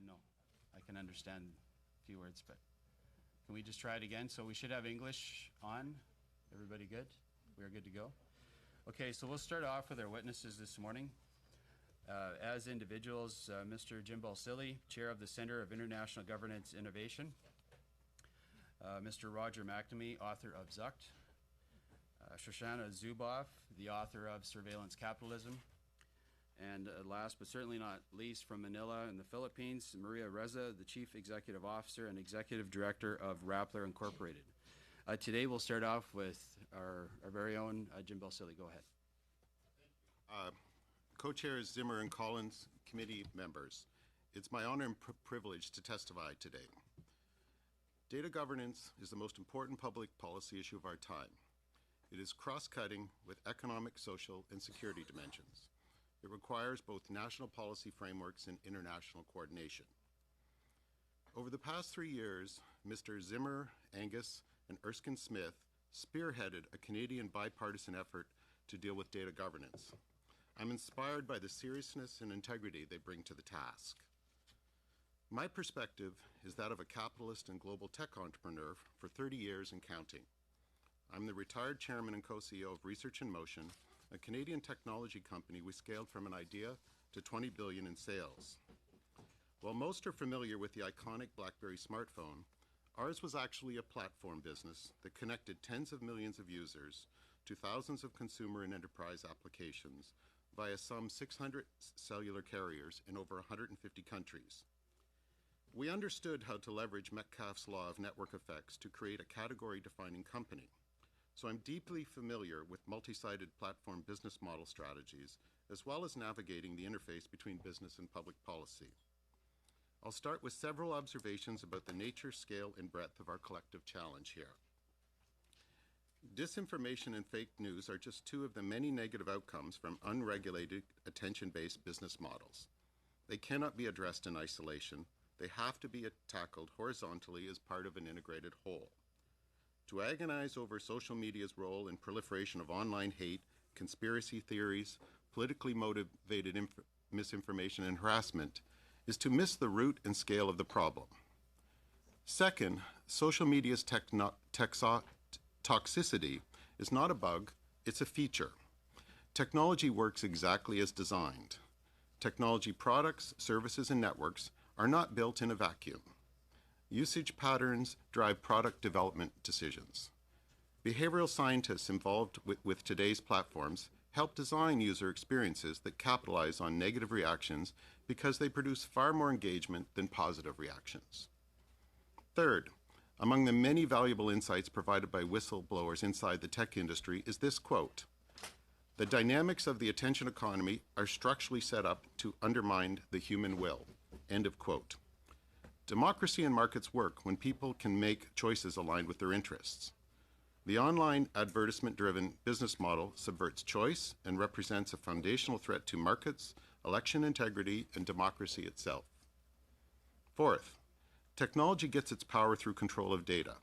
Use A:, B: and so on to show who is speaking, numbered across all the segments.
A: No, I can understand a few words, but can we just try it again? So we should have English on. Everybody good? We're good to go? Okay, so we'll start off with our witnesses this morning. As individuals, Mr. Jim Balsillie, Chair of the Center of International Governance Innovation. Mr. Roger McNamee, author of Zucked. Shoshana Zuboff, the author of Surveillance Capitalism. And last but certainly not least, from Manila in the Philippines, Ressa, the Chief Executive Officer and Executive Director of Rappler Incorporated. Today we'll start off with our very own Jim Balsillie. Go ahead.
B: Co-chairs Zimmer and Collins, committee members, it's my honor and privilege to testify today. Data governance is the most important public policy issue of our time. It is cross-cutting with economic, social, and security dimensions. It requires both national policy frameworks and international coordination. Over the past 3 years, Mr. Zimmer, Angus, and Erskine Smith spearheaded a Canadian bipartisan effort to deal with data governance. I'm inspired by the seriousness and integrity they bring to the task. My perspective is that of a capitalist and global tech entrepreneur for 30 years and counting. I'm the retired chairman and co-CEO of Research in Motion, a Canadian technology company we scaled from an idea to $20 billion in sales. While most are familiar with the iconic BlackBerry smartphone, ours was actually a platform business that connected tens of millions of users to thousands of consumer and enterprise applications via some 600 cellular carriers in over 150 countries. We understood how to leverage Metcalfe's law of network effects to create a category-defining company. So I'm deeply familiar with multi-sided platform business model strategies, as well as navigating the interface between business and public policy. I'll start with several observations about the nature, scale, and breadth of our collective challenge here. Disinformation and fake news are just two of the many negative outcomes from unregulated, attention-based business models. They cannot be addressed in isolation. They have to be tackled horizontally as part of an integrated whole. To agonize over social media's role in proliferation of online hate, conspiracy theories, politically motivated misinformation, and harassment is to miss the root and scale of the problem. Second, social media's toxicity is not a bug, it's a feature. Technology works exactly as designed. Technology products, services, and networks are not built in a vacuum. Usage patterns drive product development decisions. Behavioral scientists involved with today's platforms help design user experiences that capitalize on negative reactions because they produce far more engagement than positive reactions. Third, among the many valuable insights provided by whistleblowers inside the tech industry is this quote: "The dynamics of the attention economy are structurally set up to undermine the human will." End of quote. Democracy and markets work when people can make choices aligned with their interests. The online advertisement-driven business model subverts choice and represents a foundational threat to markets, election integrity, and democracy itself. Fourth, technology gets its power through control of data.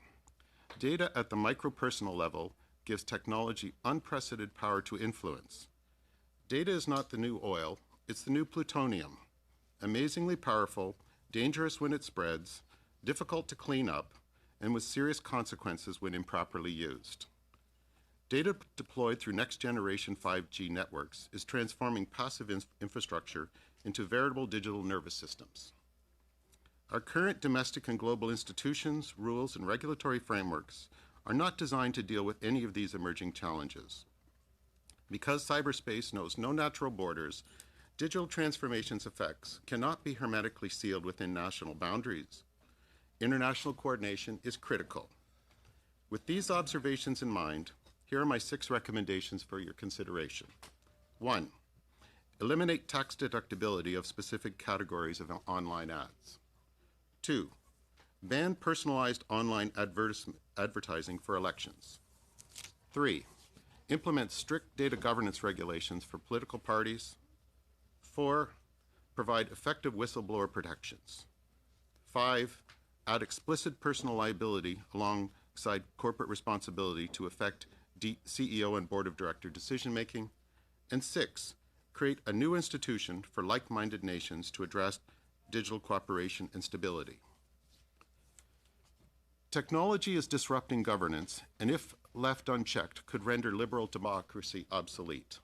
B: Data at the micro-personal level gives technology unprecedented power to influence. Data is not the new oil, it's the new plutonium. Amazingly powerful, dangerous when it spreads, difficult to clean up, and with serious consequences when improperly used. Data deployed through next-generation 5G networks is transforming passive infrastructure into veritable digital nervous systems. Our current domestic and global institutions, rules, and regulatory frameworks are not designed to deal with any of these emerging challenges. Because cyberspace knows no natural borders, digital transformation's effects cannot be hermetically sealed within national boundaries. International coordination is critical. With these observations in mind, here are my 6 recommendations for your consideration. 1. Eliminate tax deductibility of specific categories of online ads. 2. Ban personalized online advertising for elections. 3. Implement strict data governance regulations for political parties. 4. Provide effective whistleblower protections. 5. Add explicit personal liability alongside corporate responsibility to affect CEO and board of director decision-making. And 6. Create a new institution for like-minded nations to address digital cooperation, and stability. Technology is disrupting governance, and if left unchecked, could render liberal democracy obsolete.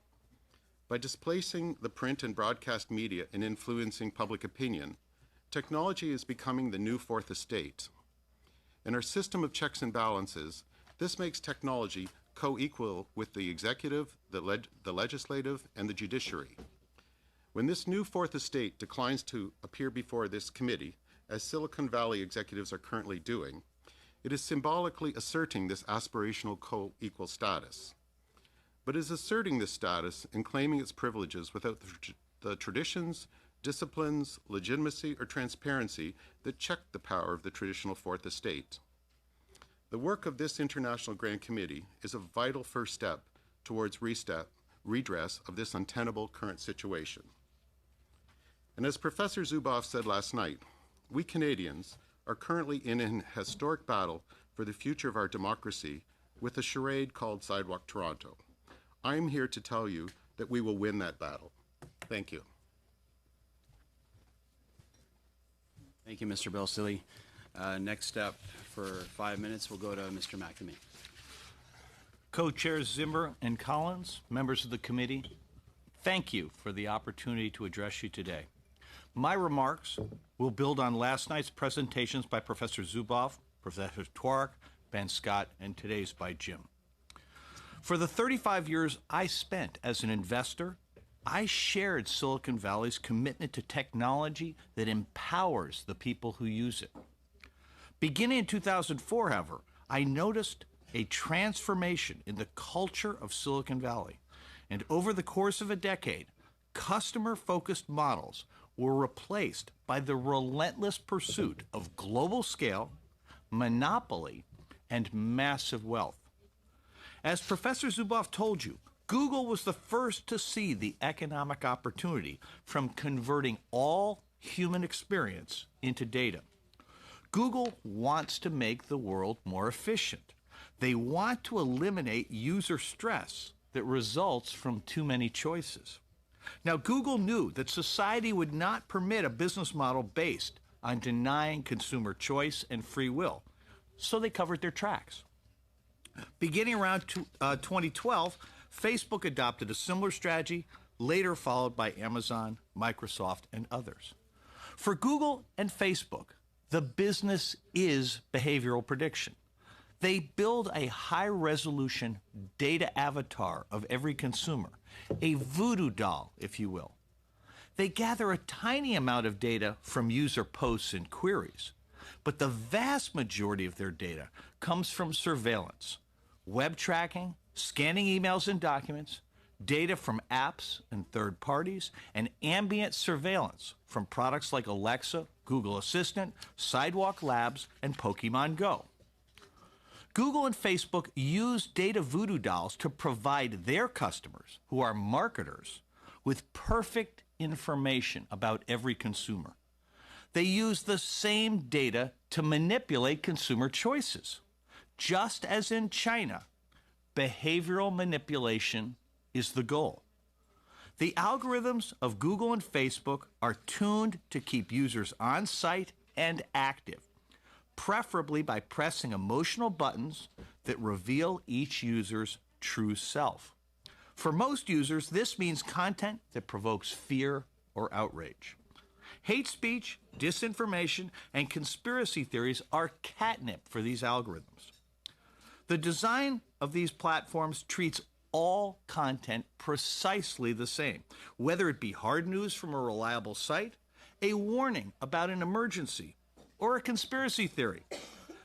B: By displacing the print and broadcast media and influencing public opinion, technology is becoming the new fourth estate. In our system of checks and balances, this makes technology co-equal with the executive, the legislative, and the judiciary. When this new fourth estate declines to appear before this committee, as Silicon Valley executives are currently doing, it is symbolically asserting this aspirational co-equal status. But is asserting this status and claiming its privileges without the traditions, disciplines, legitimacy, or transparency that check the power of the traditional fourth estate. The work of this International Grand Committee is a vital first step towards redress of this untenable current situation. And as Professor Zuboff said last night, we Canadians are currently in an historic battle for the future of our democracy with a charade called Sidewalk Toronto. I am here to tell you that we will win that battle. Thank you.
A: Thank you, Mr. Balsillie. Next up for 5 minutes, we'll go to Mr. McNamee.
C: Co-chairs Zimmer and Collins, members of the committee, thank you for the opportunity to address you today. My remarks will build on last night's presentations by Professor Zuboff, Professor Tworek, Ben Scott, and today's by Jim. For the 35 years I spent as an investor, I shared Silicon Valley's commitment to technology that empowers the people who use it. Beginning in 2004, however, I noticed a transformation in the culture of Silicon Valley. And over the course of a decade, customer-focused models were replaced by the relentless pursuit of global scale, monopoly, and massive wealth. As Professor Zuboff told you, Google was the first to see the economic opportunity from converting all human experience into data. Google wants to make the world more efficient. They want to eliminate user stress that results from too many choices. Now, Google knew that society would not permit a business model based on denying consumer choice and free will, so they covered their tracks. Beginning around 2012, Facebook adopted a similar strategy, later followed by Amazon, Microsoft, and others. For Google and Facebook, the business is behavioral prediction. They build a high-resolution data avatar of every consumer, a voodoo doll, if you will. They gather a tiny amount of data from user posts and queries, but the vast majority of their data comes from surveillance, web tracking, scanning emails and documents, data from apps and third parties, and ambient surveillance from products like Alexa, Google Assistant, Sidewalk Labs, and Pokemon Go. Google and Facebook use data voodoo dolls to provide their customers, who are marketers, with perfect information about every consumer. They use the same data to manipulate consumer choices. Just as in China, behavioral manipulation is the goal. The algorithms of Google and Facebook are tuned to keep users on site and active, preferably by pressing emotional buttons that reveal each user's true self. For most users, this means content that provokes fear or outrage. Hate speech, disinformation, and conspiracy theories are catnip for these algorithms. The design of these platforms treats all content precisely the same, whether it be hard news from a reliable site, a warning about an emergency, or a conspiracy theory.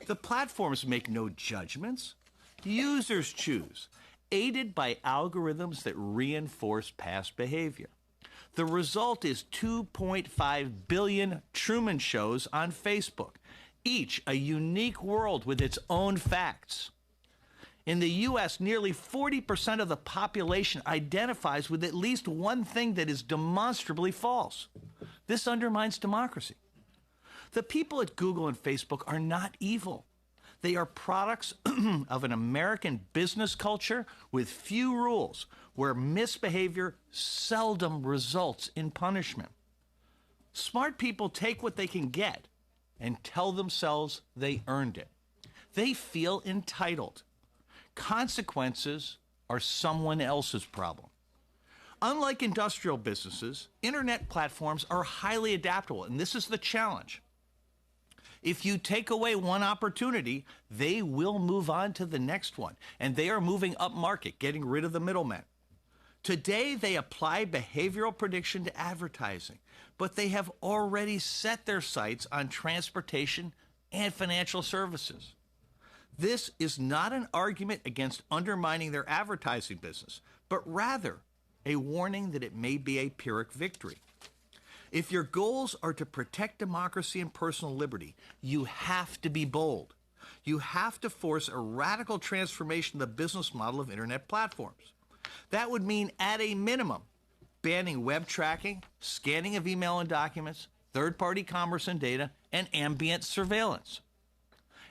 C: The platforms make no judgments. Users choose, aided by algorithms that reinforce past behavior. The result is 2.5 billion Truman shows on Facebook, each a unique world with its own facts. In the U.S., nearly 40% of the population identifies with at least one thing that is demonstrably false. This undermines democracy. The people at Google and Facebook are not evil. They are products of an American business culture with few rules, where misbehavior seldom results in punishment. Smart people take what they can get and tell themselves they earned it. They feel entitled. Consequences are someone else's problem. Unlike industrial businesses, internet platforms are highly adaptable, and this is the challenge. If you take away one opportunity, they will move on to the next one, and they are moving up market, getting rid of the middlemen. Today, they apply behavioral prediction to advertising, but they have already set their sights on transportation and financial services. This is not an argument against undermining their advertising business, but rather a warning that it may be a Pyrrhic victory. If your goals are to protect democracy and personal liberty, you have to be bold. You have to force a radical transformation of the business model of internet platforms. That would mean, at a minimum, banning web tracking, scanning of email and documents, third-party commerce and data, and ambient surveillance.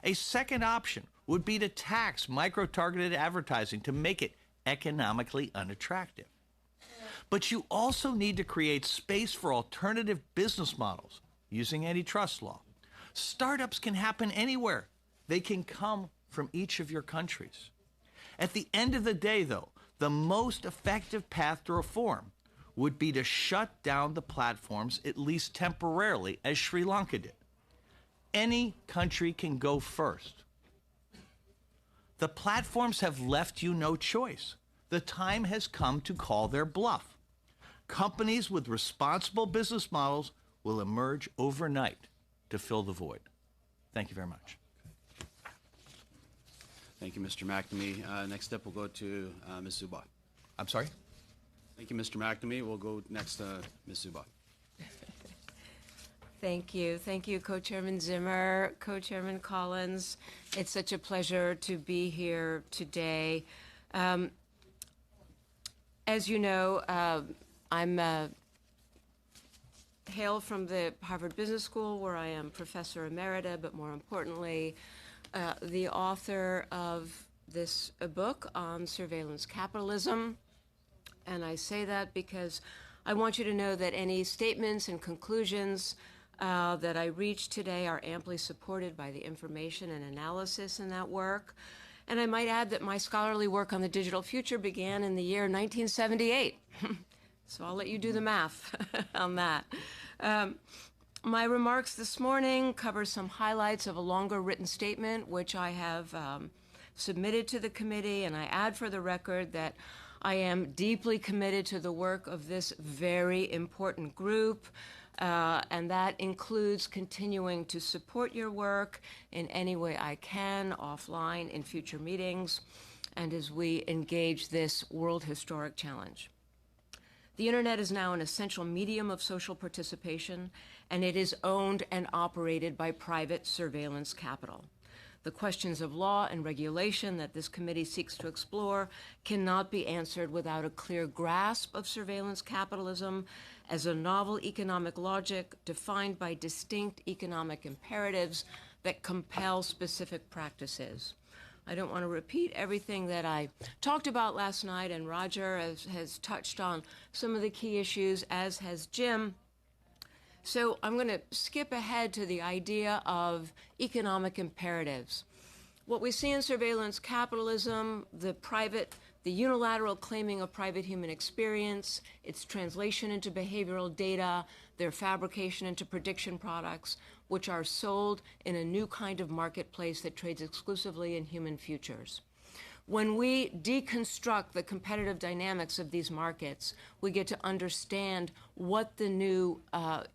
C: A second option would be to tax micro-targeted advertising to make it economically unattractive. But you also need to create space for alternative business models using antitrust law. Startups can happen anywhere. They can come from each of your countries. At the end of the day, though, the most effective path to reform would be to shut down the platforms, at least temporarily, as Sri Lanka did. Any country can go first. The platforms have left you no choice. The time has come to call their bluff. Companies with responsible business models will emerge overnight to fill the void. Thank you very much.
A: Thank you, Mr. McNamee. Next up, we'll go to Ms. Zuboff.
C: I'm sorry?
A: Thank you, Mr. McNamee. We'll go next to Ms. Zuboff.
D: Thank you. Thank you, Co-Chairman Zimmer, Co-Chairman Collins. It's such a pleasure to be here today. As you know, I'm hail from the Harvard Business School, where I am Professor Emerita, but more importantly, the author of this book on surveillance capitalism. And I say that because I want you to know that any statements and conclusions that I reach today are amply supported by the information and analysis in that work. And I might add that my scholarly work on the digital future began in the year 1978. So I'll let you do the math on that. My remarks this morning cover some highlights of a longer written statement, which I have submitted to the committee, and I add for the record that I am deeply committed to the work of this very important group, and that includes continuing to support your work in any way I can, offline, in future meetings, and as we engage this world historic challenge. The internet is now an essential medium of social participation, and it is owned and operated by private surveillance capital. The questions of law and regulation that this committee seeks to explore cannot be answered without a clear grasp of surveillance capitalism as a novel economic logic defined by distinct economic imperatives that compel specific practices. I don't want to repeat everything that I talked about last night, and Roger has touched on some of the key issues, as has Jim. So I'm going to skip ahead to the idea of economic imperatives. What we see in surveillance capitalism, the unilateral claiming of private human experience, its translation into behavioral data, their fabrication into prediction products, which are sold in a new kind of marketplace that trades exclusively in human futures. When we deconstruct the competitive dynamics of these markets, we get to understand what the new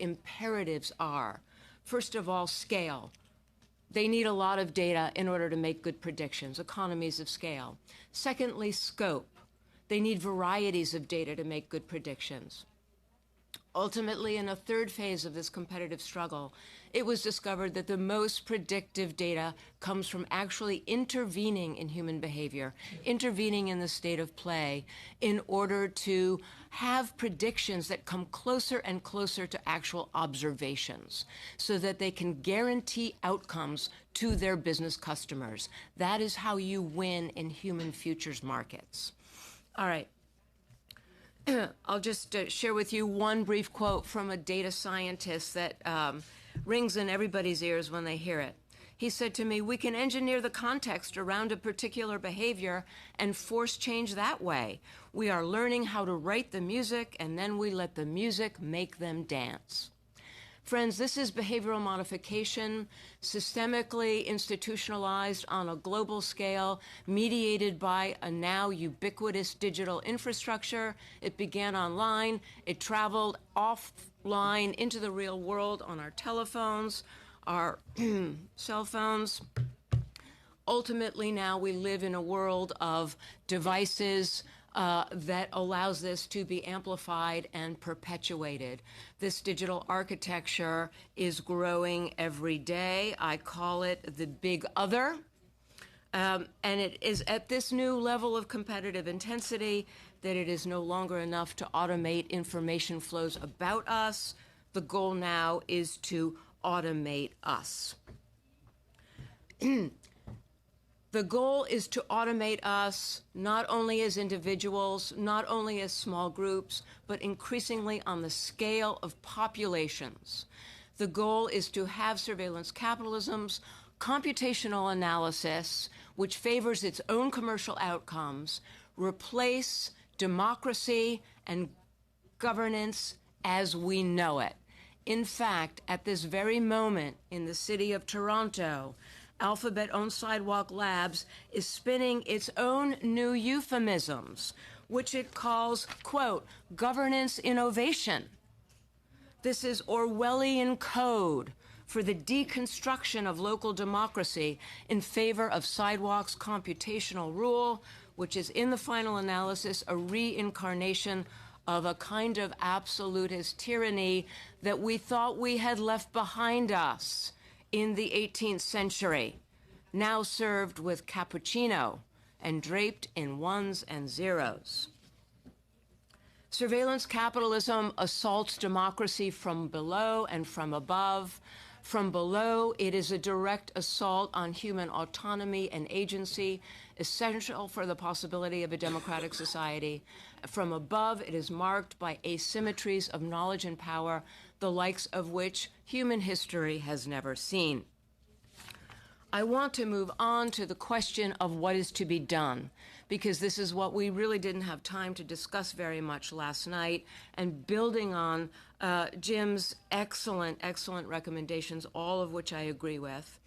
D: imperatives are. First of all, scale. They need a lot of data in order to make good predictions, economies of scale. Secondly, scope. They need varieties of data to make good predictions. Ultimately, in a third phase of this competitive struggle, it was discovered that the most predictive data comes from actually intervening in human behavior, intervening in the state of play, in order to have predictions that come closer and closer to actual observations, so that they can guarantee outcomes to their business customers. That is how you win in human futures markets. All right. I'll just share with you one brief quote from a data scientist that rings in everybody's ears when they hear it. He said to me, "We can engineer the context around a particular behavior and force change that way. We are learning how to write the music, and then we let the music make them dance." Friends, this is behavioral modification, systemically institutionalized on a global scale, mediated by a now ubiquitous digital infrastructure. It began online. It traveled offline into the real world on our telephones, our cell phones. Ultimately, now we live in a world of devices that allows this to be amplified and perpetuated. This digital architecture is growing every day. I call it the big other. And it is at this new level of competitive intensity that it is no longer enough to automate information flows about us. The goal now is to automate us. The goal is to automate us not only as individuals, not only as small groups, but increasingly on the scale of populations. The goal is to have surveillance capitalism's computational analysis, which favors its own commercial outcomes, replace democracy and governance as we know it. In fact, at this very moment in the city of Toronto, Alphabet-owned Sidewalk Labs is spinning its own new euphemisms, which it calls, quote, governance innovation. This is Orwellian code for the deconstruction of local democracy in favor of Sidewalk's computational rule, which is in the final analysis a reincarnation of a kind of absolutist tyranny that we thought we had left behind us in the 18th century, now served with cappuccino and draped in ones and zeros. Surveillance capitalism assaults democracy from below and from above. From below, it is a direct assault on human autonomy and agency, essential for the possibility of a democratic society. From above, it is marked by asymmetries of knowledge and power, the likes of which human history has never seen. I want to move on to the question of what is to be done, because this is what we really didn't have time to discuss very much last night, and building on Jim's excellent recommendations, all of which I agree with.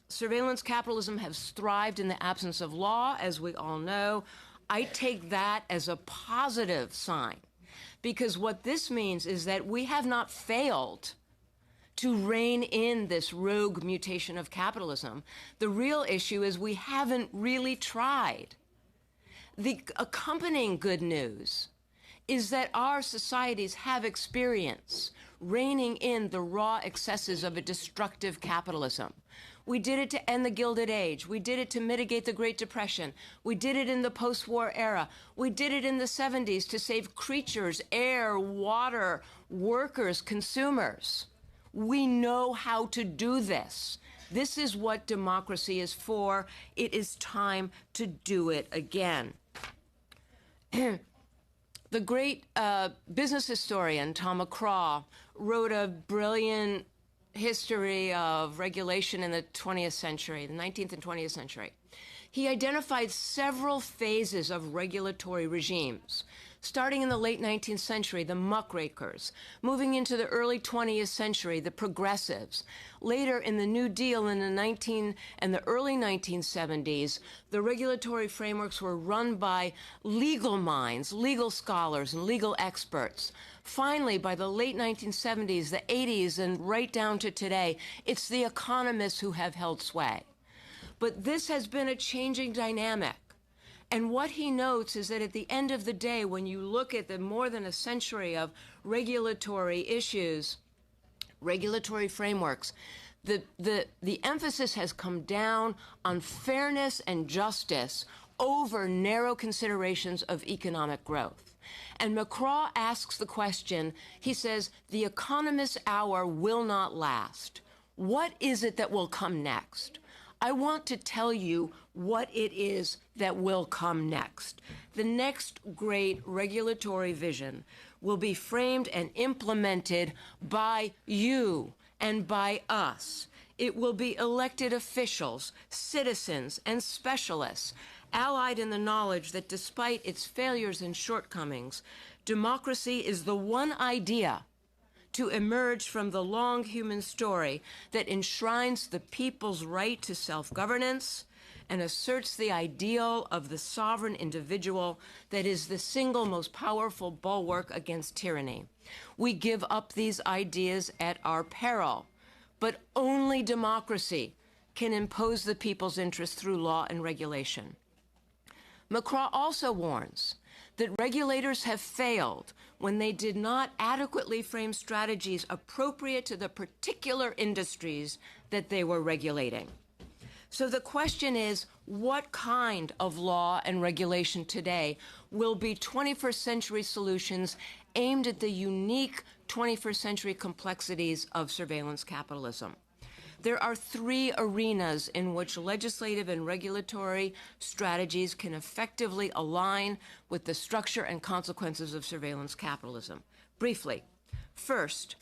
D: Surveillance capitalism has thrived in the absence of law, as we all know. I take that as a positive sign, because what this means is that we have not failed to rein in this rogue mutation of capitalism. The real issue is we haven't really tried. The accompanying good news is that our societies have experience reining in the raw excesses of a destructive capitalism. We did it to end the Gilded Age. We did it to mitigate the Great Depression. We did it in the post-war era. We did it in the 70s to save creatures, air, water, workers, consumers. We know how to do this. This is what democracy is for. It is time to do it again. The great business historian Tom McCraw wrote a brilliant history of regulation in the 20th century, the 19th and 20th century. He identified several phases of regulatory regimes. Starting in the late 19th century, the muckrakers. Moving into the early 20th century, the progressives. Later in the New Deal in the early 1970s, the regulatory frameworks were run by legal minds, legal scholars, and legal experts. Finally, by the late 1970s, the 80s, and right down to today, it's the economists who have held sway. But this has been a changing dynamic. And what he notes is that at the end of the day, when you look at the more than a century of regulatory issues, regulatory frameworks, the emphasis has come down on fairness and justice over narrow considerations of economic growth. And McCraw asks the question, he says, the economist's hour will not last. What is it that will come next? I want to tell you what it is that will come next. The next great regulatory vision will be framed and implemented by you and by us. It will be elected officials, citizens, and specialists, allied in the knowledge that despite its failures and shortcomings, democracy is the one idea to emerge from the long human story that enshrines the people's right to self-governance and asserts the ideal of the sovereign individual that is the single most powerful bulwark against tyranny. We give up these ideas at our peril, but only democracy can impose the people's interest through law and regulation. Macron also warns that regulators have failed when they did not adequately frame strategies appropriate to the particular industries that they were regulating. So the question is, what kind of law and regulation today will be 21st century solutions aimed at the unique 21st century complexities of surveillance capitalism? There are three arenas in which legislative and regulatory strategies can effectively align with the structure and consequences of surveillance capitalism. Briefly, first,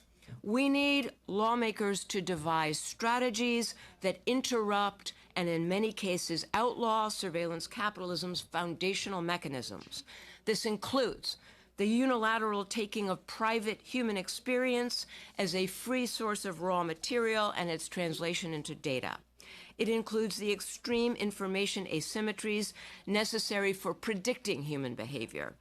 D: we need lawmakers to devise strategies that interrupt and in many cases outlaw surveillance capitalism's foundational mechanisms. This includes the unilateral taking of private human experience as a free source of raw material and its translation into data. It includes the extreme information asymmetries necessary for predicting human behavior.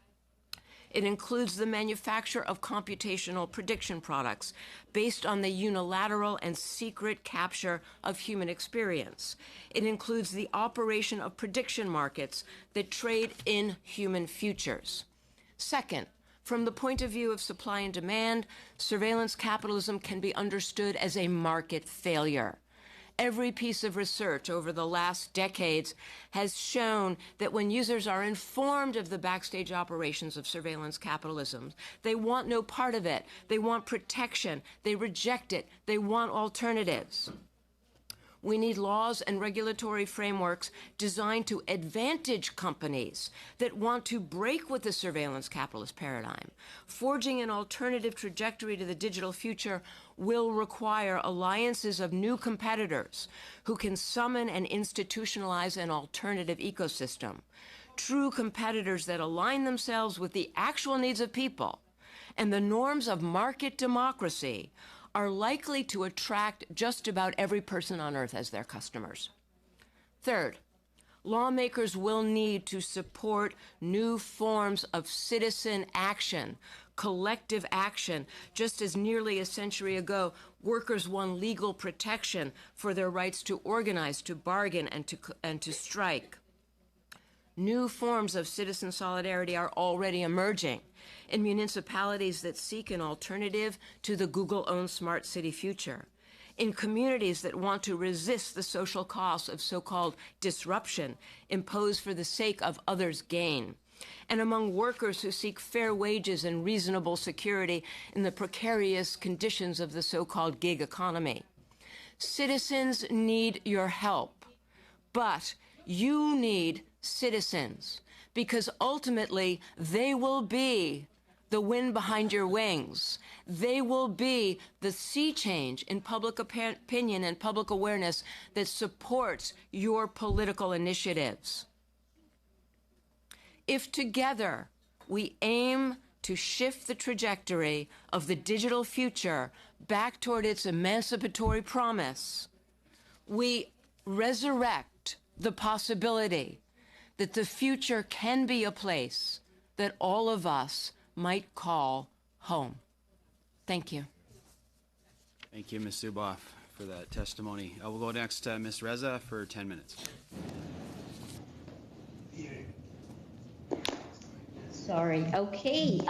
D: It includes the manufacture of computational prediction products based on the unilateral and secret capture of human experience. It includes the operation of prediction markets that trade in human futures. Second, from the point of view of supply and demand, surveillance capitalism can be understood as a market failure. Every piece of research over the last decades has shown that when users are informed of the backstage operations of surveillance capitalism, they want no part of it. They want protection. They reject it. They want alternatives. We need laws and regulatory frameworks designed to advantage companies that want to break with the surveillance capitalist paradigm. Forging an alternative trajectory to the digital future will require alliances of new competitors who can summon and institutionalize an alternative ecosystem. True competitors that align themselves with the actual needs of people and the norms of market democracy are likely to attract just about every person on earth as their customers. Third, lawmakers will need to support new forms of citizen action, collective action. Just as nearly a century ago, workers won legal protection for their rights to organize, to bargain, and to strike. New forms of citizen solidarity are already emerging in municipalities that seek an alternative to the Google-owned smart city future, in communities that want to resist the social costs of so-called disruption imposed for the sake of others' gain, and among workers who seek fair wages and reasonable security in the precarious conditions of the so-called gig economy. Citizens need your help, but you need citizens, because ultimately they will be the wind behind your wings. They will be the sea change in public opinion and public awareness that supports your political initiatives. If together we aim to shift the trajectory of the digital future back toward its emancipatory promise, we resurrect the possibility that the future can be a place that all of us might call home. Thank you.
A: Thank you, Ms. Zuboff, for that testimony. We'll go next to Ms. Ressa for 10 minutes.
E: Sorry. Okay.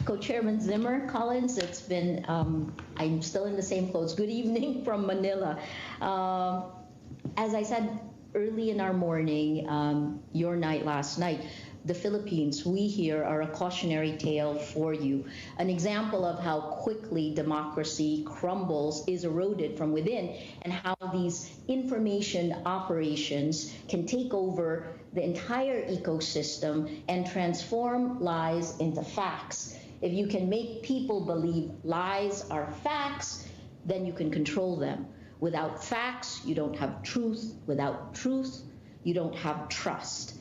E: Co-Chairman Zimmer, Collins, it's been, I'm still in the same clothes. Good evening from Manila. As I said early in our morning, your night last night, the Philippines, we here are a cautionary tale for you. An example of how quickly democracy crumbles, is eroded from within, and how these information operations can take over the entire ecosystem and transform lies into facts. If you can make people believe lies are facts, then you can control them. Without facts, you don't have truth. Without truth, you don't have trust.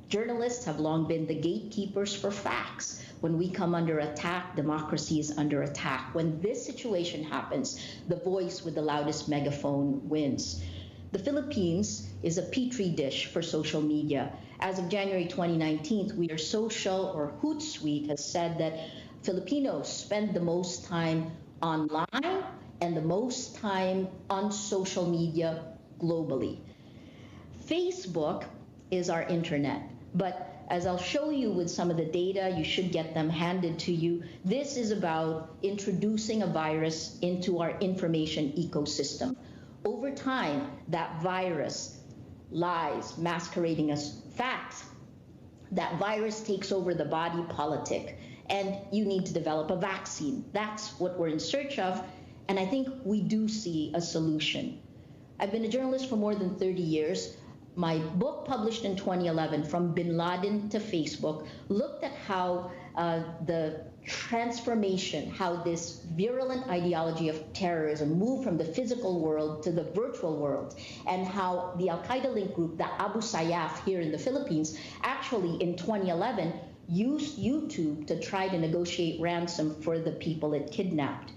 E: Journalists have long been the gatekeepers for facts. When we come under attack, democracy is under attack. When this situation happens, the voice with the loudest megaphone wins. The Philippines is a petri dish for social media. As of January 2019, We Are Social, or Hootsuite, has said that Filipinos spend the most time online and the most time on social media globally. Facebook is our internet, but as I'll show you with some of the data, you should get them handed to you. This is about introducing a virus into our information ecosystem. Over time, that virus, lies masquerading as facts, that virus takes over the body politic, and you need to develop a vaccine. That's what we're in search of, and I think we do see a solution. I've been a journalist for more than 30 years. My book, published in 2011, From Bin Laden to Facebook, looked at how the transformation, how this virulent ideology of terrorism moved from the physical world to the virtual world, and how the Al-Qaeda link group, the Abu Sayyaf here in the Philippines, actually in 2011 used YouTube to try to negotiate ransom for the people it kidnapped.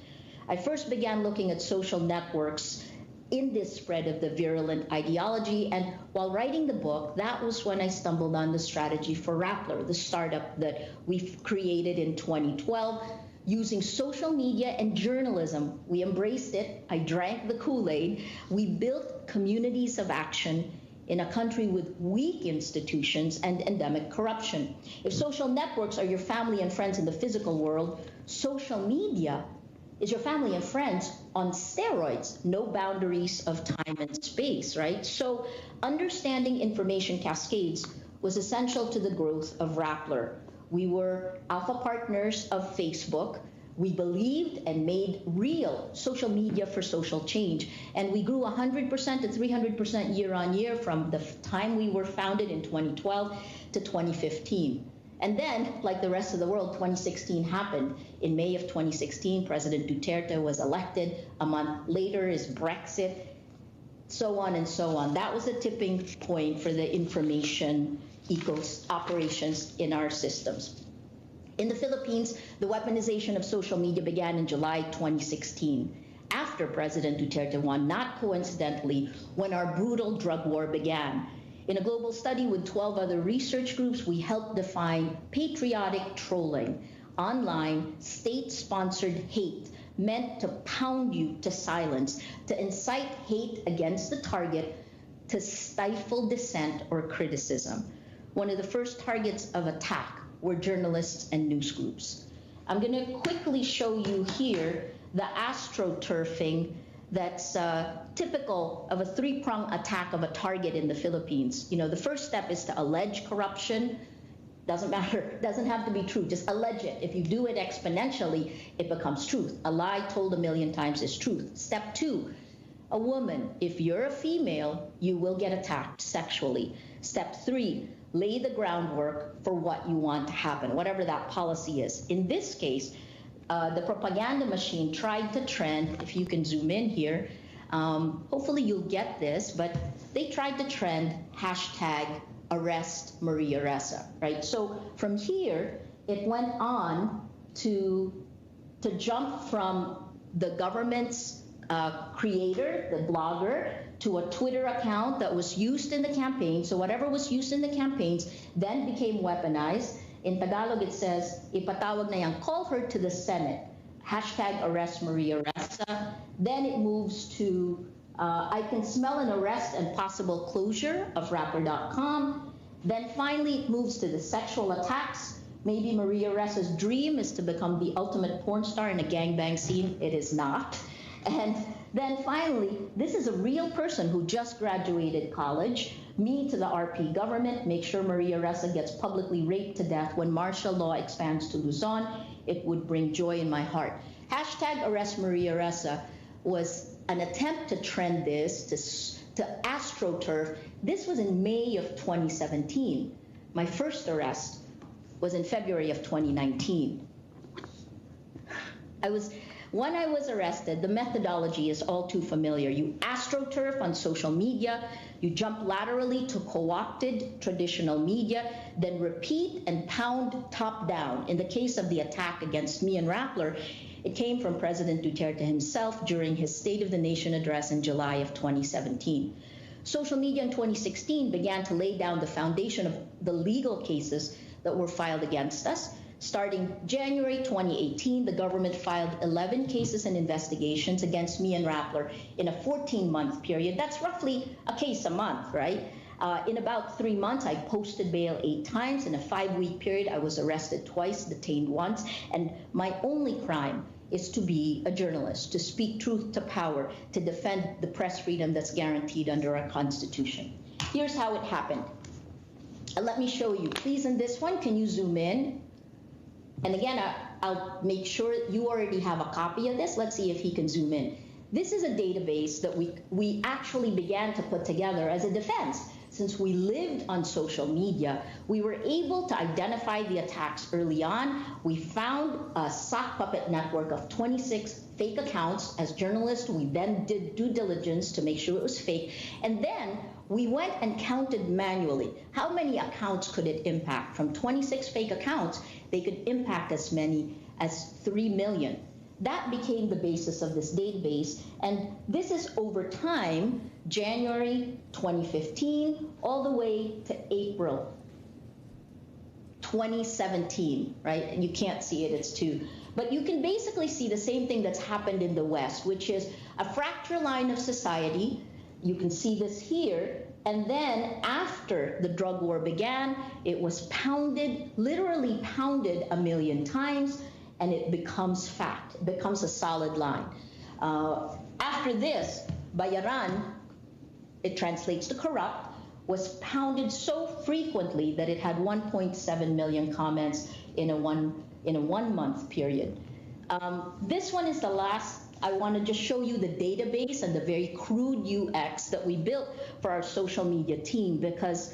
E: I first began looking at social networks in this spread of the virulent ideology, and while writing the book, that was when I stumbled on the strategy for Rappler, the startup that we've created in 2012. Using social media and journalism, we embraced it. I drank the Kool-Aid. We built communities of action in a country with weak institutions and endemic corruption. If social networks are your family and friends in the physical world, social media is your family and friends on steroids, no boundaries of time and space, right? So understanding information cascades was essential to the growth of Rappler. We were alpha partners of Facebook. We believed and made real social media for social change. And we grew 100% to 300% year on year from the time we were founded in 2012 to 2015. And then, like the rest of the world, 2016 happened. In May of 2016, President Duterte was elected. A month later is Brexit, so on and so on. That was a tipping point for the information operations in our systems. In the Philippines, the weaponization of social media began in July 2016, after President Duterte won, not coincidentally, when our brutal drug war began. In a global study with 12 other research groups, we helped define patriotic trolling, online state-sponsored hate meant to pound you to silence, to incite hate against the target, to stifle dissent or criticism. One of the first targets of attack were journalists and news groups. I'm going to quickly show you here the astroturfing that's typical of a three-pronged attack of a target in the Philippines. You know, the first step is to allege corruption. Doesn't matter, doesn't have to be true, just allege it. If you do it exponentially, it becomes truth. A lie told 1,000,000 times is truth. Step two, a woman, if you're a female, you will get attacked sexually. Step three, lay the groundwork for what you want to happen, whatever that policy is. In this case, the propaganda machine tried to trend, if you can zoom in here, hopefully you'll get this, but they tried to trend hashtag arrest Maria Ressa, right? So from here, it went on to jump from the government's creator, the blogger, to a Twitter account that was used in the campaign. So whatever was used in the campaigns then became weaponized. In Tagalog, it says, ipatawag na yan, call her to the Senate, hashtag arrest Maria Ressa. Then it moves to, I can smell an arrest and possible closure of Rappler.com. Then finally, it moves to the sexual attacks. Maybe Maria Ressa's dream is to become the ultimate porn star in a gangbang scene. It is not. And Then finally, this is a real person who just graduated college. Me to the RP government, make sure Maria Ressa gets publicly raped to death when martial law expands to Luzon. It would bring joy in my heart. Hashtag arrest Maria Ressa was an attempt to trend this, to AstroTurf. This was in May of 2017. My first arrest was in February of 2019. When I was arrested, the methodology is all too familiar. You AstroTurf on social media, you jump laterally to co-opted traditional media, then repeat and pound top down. In the case of the attack against me and Rappler, it came from President Duterte himself during his State of the Nation address in July of 2017. Social media in 2016 began to lay down the foundation of the legal cases that were filed against us. Starting January 2018, the government filed 11 cases and investigations against me and Rappler in a 14-month period. That's roughly a case a month, right? In about 3 months, I posted bail 8 times. In a 5-week period, I was arrested twice, detained once, and my only crime is to be a journalist, to speak truth to power, to defend the press freedom that's guaranteed under our Constitution. Here's how it happened. Let me show you. Please, in this one, can you zoom in? And again, I'll make sure you already have a copy of this. Let's see if he can zoom in. This is a database that we actually began to put together as a defense. Since we lived on social media, we were able to identify the attacks early on. We found a sock puppet network of 26 fake accounts. As journalists, we then did due diligence to make sure it was fake. And then we went and counted manually. How many accounts could it impact? From 26 fake accounts, they could impact as many as 3 million. That became the basis of this database, and this is over time, January 2015, all the way to April 2017, right? And you can't see it, it's 2. But you can basically see the same thing that's happened in the West, which is a fracture line of society. You can see this here. And then after the drug war began, it was pounded, literally pounded 1 million times, and it becomes fact. It becomes a solid line. After this, bayaran, it translates to corrupt, was pounded so frequently that it had 1.7 million comments in a one-month period. This one is the last. I want to just show you the database and the very crude UX that we built for our social media team, because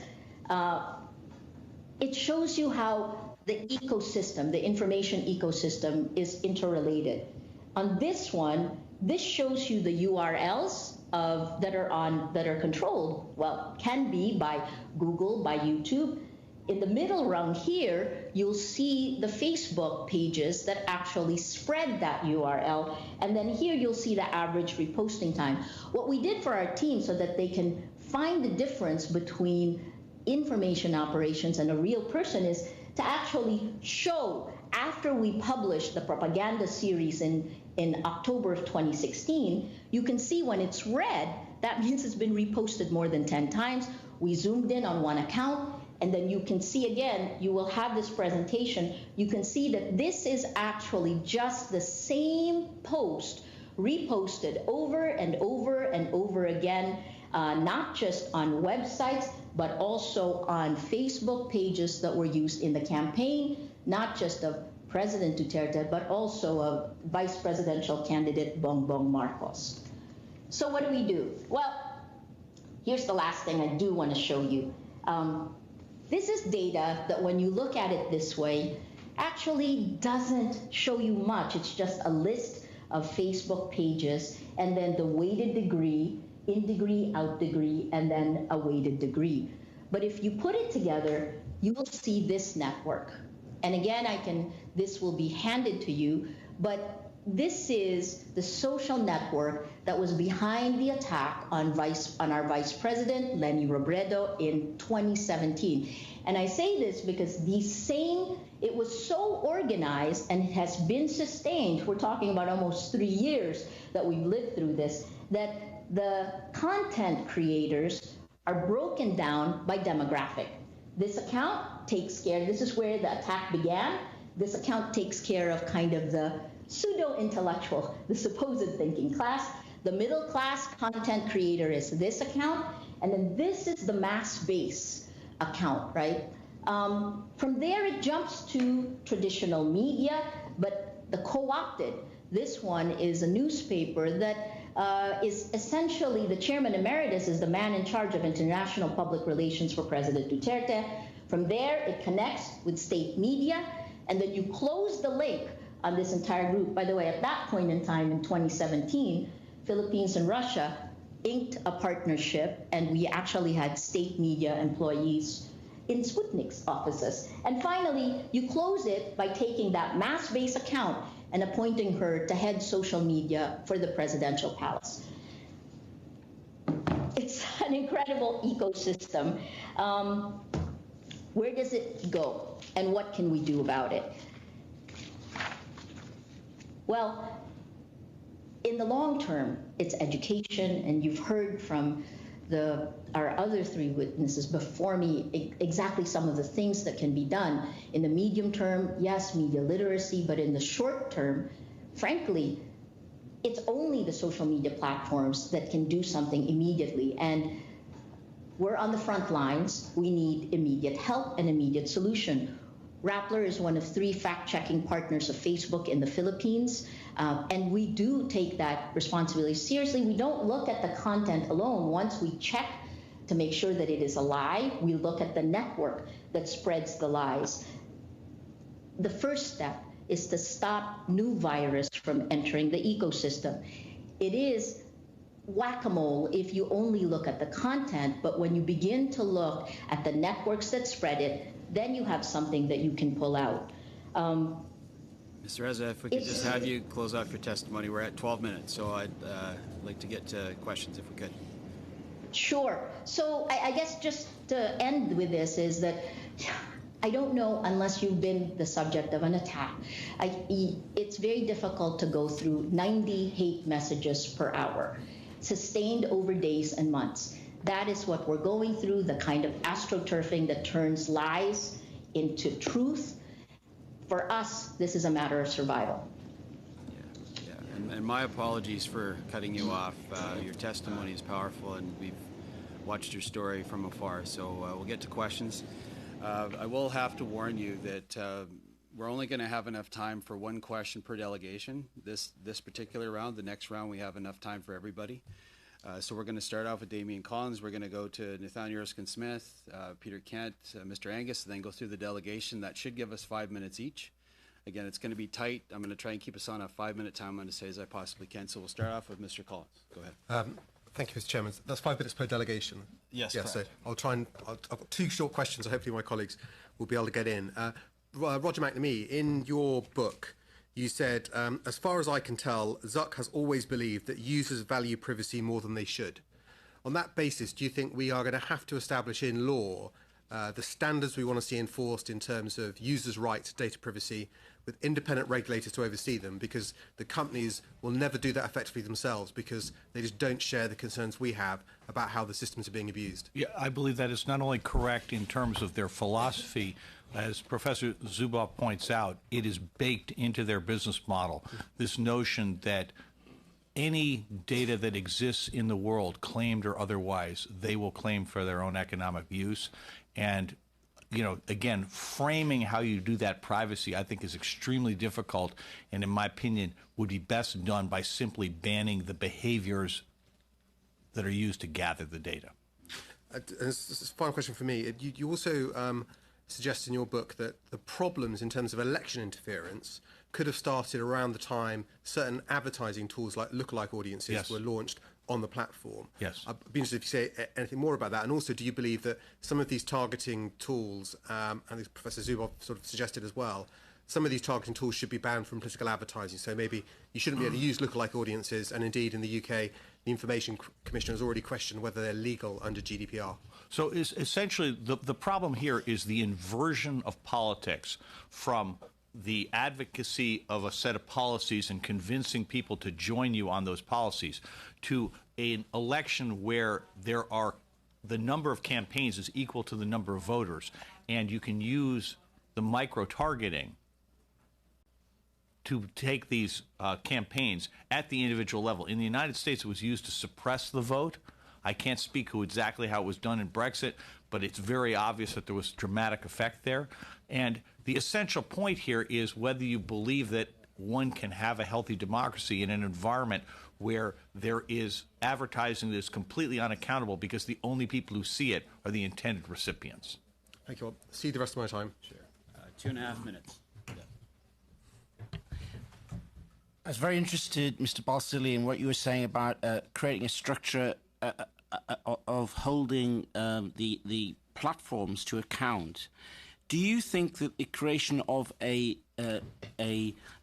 E: it shows you how the ecosystem, the information ecosystem, is interrelated. On this one, this shows you the URLs that are controlled. Well, can be by Google, by YouTube. In the middle rung here, you'll see the Facebook pages that actually spread that URL. And then here you'll see the average reposting time. What we did for our team so that they can find the difference between information operations and a real person is to actually show, after we published the propaganda series in October of 2016, you can see when it's red, that means it's been reposted more than 10 times. We zoomed in on one account, and then you can see again, you will have this presentation, you can see that this is actually just the same post reposted over and over and over again, not just on websites, but also on Facebook pages that were used in the campaign, not just of President Duterte, but also of Vice Presidential candidate Bongbong Marcos. So what do? Well, here's the last thing I do want to show you. This is data that when you look at it this way, actually doesn't show you much. It's just a list of Facebook pages and then the weighted degree, in degree, out degree, and then a weighted degree. But if you put it together, you will see this network. And again, this will be handed to you, but this is the social network that was behind the attack on our Vice President, Leni Robredo, in 2017. And I say this because it was so organized and has been sustained. We're talking about almost 3 years that we've lived through this, that the content creators are broken down by demographic. This account takes care, this is where the attack began. This account takes care of kind of the pseudo-intellectual, the supposed thinking class. The middle class content creator is this account, and then this is the mass base account, right? From there, it jumps to traditional media, but the co-opted. This one is a newspaper that is essentially, the chairman emeritus is the man in charge of international public relations for President Duterte. From there, it connects with state media, and then you close the link on this entire group. By the way, at that point in time in 2017, Philippines and Russia inked a partnership, and we actually had state media employees in Sputnik's offices. And finally, you close it by taking that mass-based account and appointing her to head social media for the presidential palace. It's an incredible ecosystem. Where does it go, and what can we do about it? Well, in the long term, it's education, and you've heard from our other three witnesses before me exactly some of the things that can be done. In the medium term, yes, media literacy, but in the short term, frankly, it's only the social media platforms that can do something immediately. And we're on the front lines. We need immediate help and immediate solution. Rappler is one of 3 fact-checking partners of Facebook in the Philippines, and we do take that responsibility seriously. We don't look at the content alone. Once we check to make sure that it is a lie, we look at the network that spreads the lies. The first step is to stop new virus from entering the ecosystem. It is whack-a-mole if you only look at the content, but when you begin to look at the networks that spread it, then you have something that you can pull out.
A: Mr. Ressa, if we could just have you close off your testimony. We're at 12 minutes, so I'd like to get to questions if we could.
E: Sure. So I guess just to end with this is that I don't know unless you've been the subject of an attack. It's very difficult to go through 90 hate messages per hour, sustained over days and months. That is what we're going through, the kind of astroturfing that turns lies into truth. For us, this is a matter of survival.
A: Yeah. And my apologies for cutting you off. Your testimony is powerful, and we've watched your story from afar, so we'll get to questions. I will have to warn you that we're only going to have enough time for 1 question per delegation this particular round. The next round, we have enough time for everybody. So we're going to start off with Damian Collins. We're going to go to Nathaniel Erskine-Smith, Peter Kent, Mr. Angus, and then go through the delegation. That should give us 5 minutes each. Again, it's going to be tight. I'm going to try and keep us on a 5-minute time. I'm going to say as I possibly can. So we'll start off with Mr. Collins. Go ahead.
F: Thank you, Mr. Chairman. That's 5 minutes per delegation.
A: Yes,
F: Yeah,
A: correct.
F: so I'll try and, I've got 2 short questions, so hopefully my colleagues will be able to get in. Roger McNamee, in your book, you said, as far as I can tell, Zuck has always believed that users value privacy more than they should. On that basis, do you think we are going to have to establish in law the standards we want to see enforced in terms of users' rights to data privacy with independent regulators to oversee them, because the companies will never do that effectively themselves because they just don't share the concerns we have about how the systems are being abused?
C: Yeah, I believe that is not only correct in terms of their philosophy. As Professor Zuboff points out, it is baked into their business model, this notion that any data that exists in the world, claimed or otherwise, they will claim for their own economic use. And, you know, again, framing how you do that privacy, I think, is extremely difficult, and in my opinion, would be best done by simply banning the behaviors that are used to gather the data.
F: This is a final question for me. You also suggest in your book that the problems in terms of election interference could have started around the time certain advertising tools like lookalike audiences were launched on the platform.
C: Yes.
F: I'd be interested if you say anything more about that. And also, do you believe that some of these targeting tools, and as Professor Zuboff sort of suggested as well, some of these targeting tools should be banned from political advertising? So maybe you shouldn't be able to use lookalike audiences, and indeed in the UK, the Information Commissioner has already questioned whether they're legal under GDPR.
C: So essentially, the problem here is the inversion of politics from the advocacy of a set of policies and convincing people to join you on those policies to an election where the number of campaigns is equal to the number of voters, and you can use the micro-targeting to take these campaigns at the individual level. In the United States, it was used to suppress the vote. I can't speak to exactly how it was done in Brexit, but it's very obvious that there was dramatic effect there. And the essential point here is whether you believe that one can have a healthy democracy in an environment where there is advertising that is completely unaccountable because the only people who see it are the intended recipients.
F: Thank you all. See the rest of my time.
A: Sure. 2.5 minutes.
G: I was very interested, Mr. Balsillie, in what you were saying about creating a structure of holding the platforms to account. Do you think that the creation of a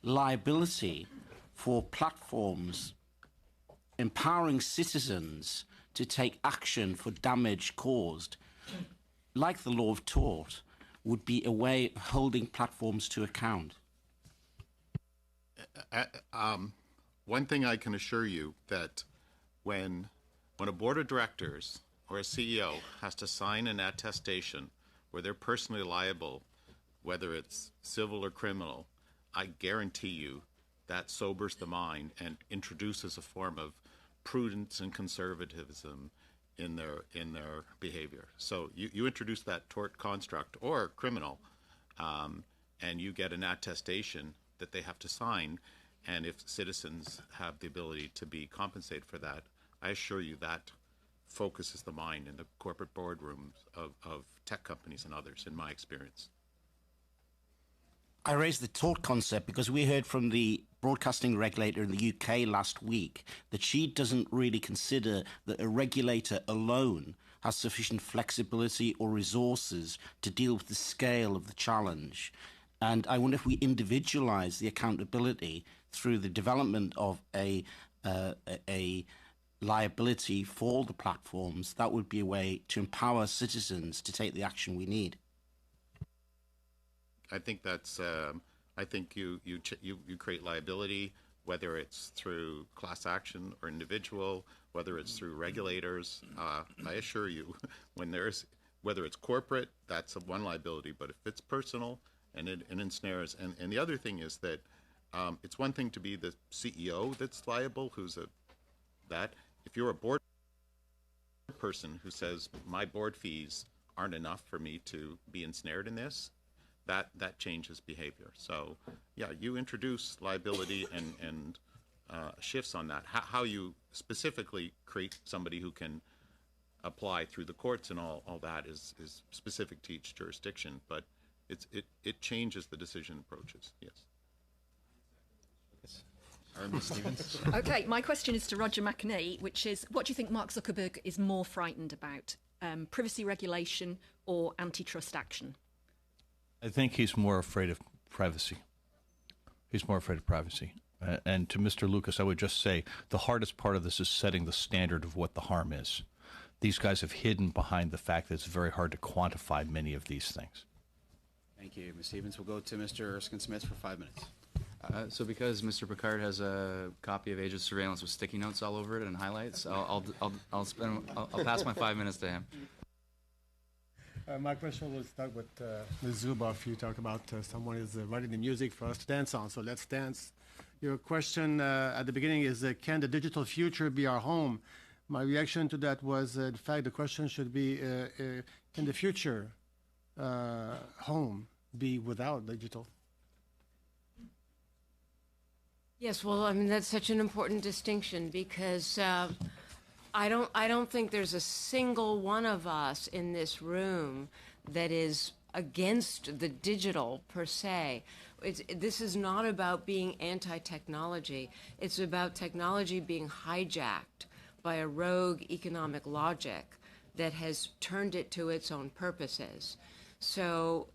G: liability for platforms empowering citizens to take action for damage caused, like the law of tort, would be a way of holding platforms to account?
B: One thing I can assure you that when a board of directors or a CEO has to sign an attestation where they're personally liable, whether it's civil or criminal, I guarantee you that sobers the mind and introduces a form of prudence and conservatism in their behavior. So you introduce that tort construct or criminal, and you get an attestation that they have to sign, and if citizens have the ability to be compensated for that, I assure you that focuses the mind in the corporate boardrooms of tech companies and others, in my experience.
G: I raised the tort concept because we heard from the broadcasting regulator in the UK last week that she doesn't really consider that a regulator alone has sufficient flexibility or resources to deal with the scale of the challenge. And I wonder if we individualize the accountability through the development of a liability for the platforms, that would be a way to empower citizens to take the action we need.
B: I think that's. I think you create liability, whether it's through class action or individual, whether it's through regulators. I assure you, whether it's corporate, that's one liability. But if it's personal and it ensnares, and the other thing is that it's one thing to be the CEO that's liable, if you're a board person who says my board fees aren't enough for me to be ensnared in this, that changes behavior. So yeah, you introduce liability and shifts on that. How you specifically create somebody who can apply through the courts and all that is specific to each jurisdiction, but it changes the decision approaches. Yes.
H: Okay, my question is to Roger McNamee, which is, what do you think Mark Zuckerberg is more frightened about, privacy regulation or antitrust action?
C: I think he's more afraid of privacy. He's more afraid of privacy. And to Mr. Lucas, I would just say the hardest part of this is setting the standard of what the harm is. These guys have hidden behind the fact that it's very hard to quantify many of these things.
A: Thank you, Ms. Stevens. We'll go to Mr. Erskine-Smith for 5 minutes.
I: So because Mr. Picard has a copy of Age of Surveillance with sticky notes all over it and highlights, I'll pass my 5 minutes to him.
J: My question will start with Ms. Zuboff. You talk about someone is writing the music for us to dance on, so let's dance. Your question at the beginning is, can the digital future be our home? My reaction to that was, in fact, the question should be, can the future home be without digital?
D: Yes, well, I mean, that's such an important distinction because I don't think there's a single one of us in this room that is against the digital per se. This is not about being anti-technology. It's about technology being hijacked by a rogue economic logic that has turned it to its own purposes. So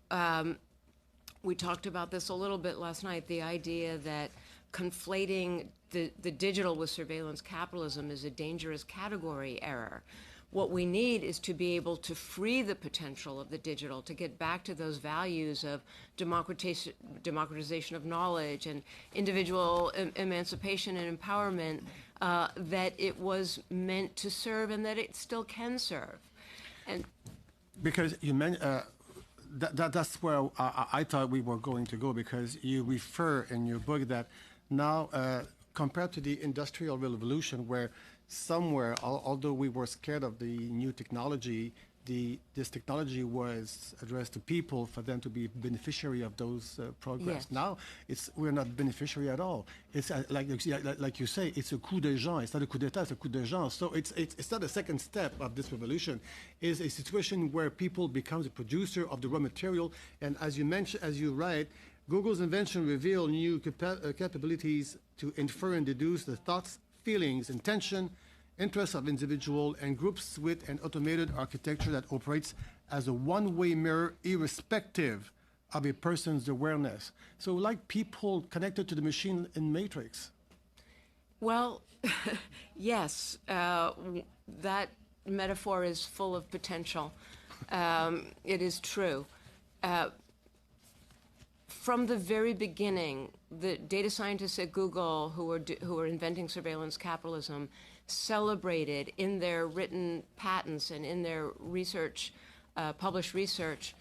D: we talked about this a little bit last night, the idea that conflating the digital with surveillance capitalism is a dangerous category error. What we need is to be able to free the potential of the digital, to get back to those values of democratization of knowledge and individual emancipation and empowerment that it was meant to serve and that it still can serve. And
J: because you mentioned that's where I thought we were going to go, because you refer in your book that now, compared to the Industrial Revolution, where somewhere, although we were scared of the new technology, this technology was addressed to people for them to be beneficiary of those progress.
D: Yes.
J: Now, we're not beneficiary at all. It's like you say, it's a coup de gens. It's not a coup d'état, it's a coup de gens. So it's not a second step of this revolution. It's a situation where people become the producer of the raw material. And as you mentioned, as you write, Google's invention revealed new capabilities to infer and deduce the thoughts, feelings, intention, interests of individual and groups with an automated architecture that operates as a one-way mirror irrespective of a person's awareness. So like people connected to the machine in Matrix.
D: Well, yes, that metaphor is full of potential. It is true. From the very beginning, the data scientists at Google who were inventing surveillance capitalism celebrated in their written patents and in their research, published research,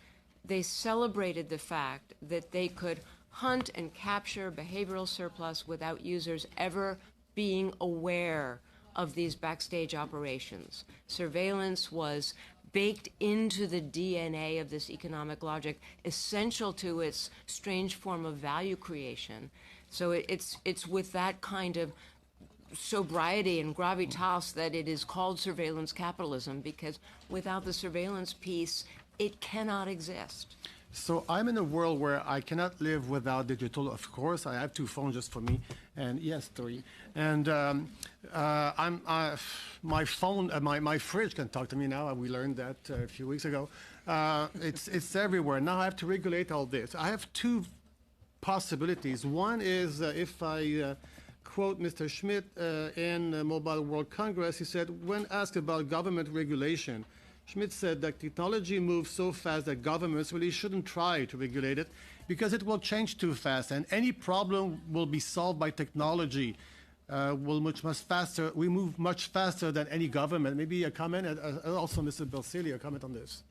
D: they celebrated the fact that they could hunt and capture behavioral surplus without users ever being aware of these backstage operations. Surveillance was baked into the DNA of this economic logic, essential to its strange form of value creation. So it's with that kind of sobriety and gravitas that it is called surveillance capitalism, because without the surveillance piece, it cannot exist.
J: So I'm in a world where I cannot live without digital. Of course, I have two phones just for me, and yes, three. And my phone, my fridge can talk to me now. We learned that a few weeks ago. It's everywhere. Now I have to regulate all this. I have two possibilities. One is if I quote Mr. Schmidt in Mobile World Congress, he said, when asked about government regulation, Schmidt said that technology moves so fast that governments really shouldn't try to regulate it because it will change too fast, and any problem will be solved by technology. We'll much faster. We move much faster than any government. Maybe a comment, also Mr. Balsillie, a comment on this,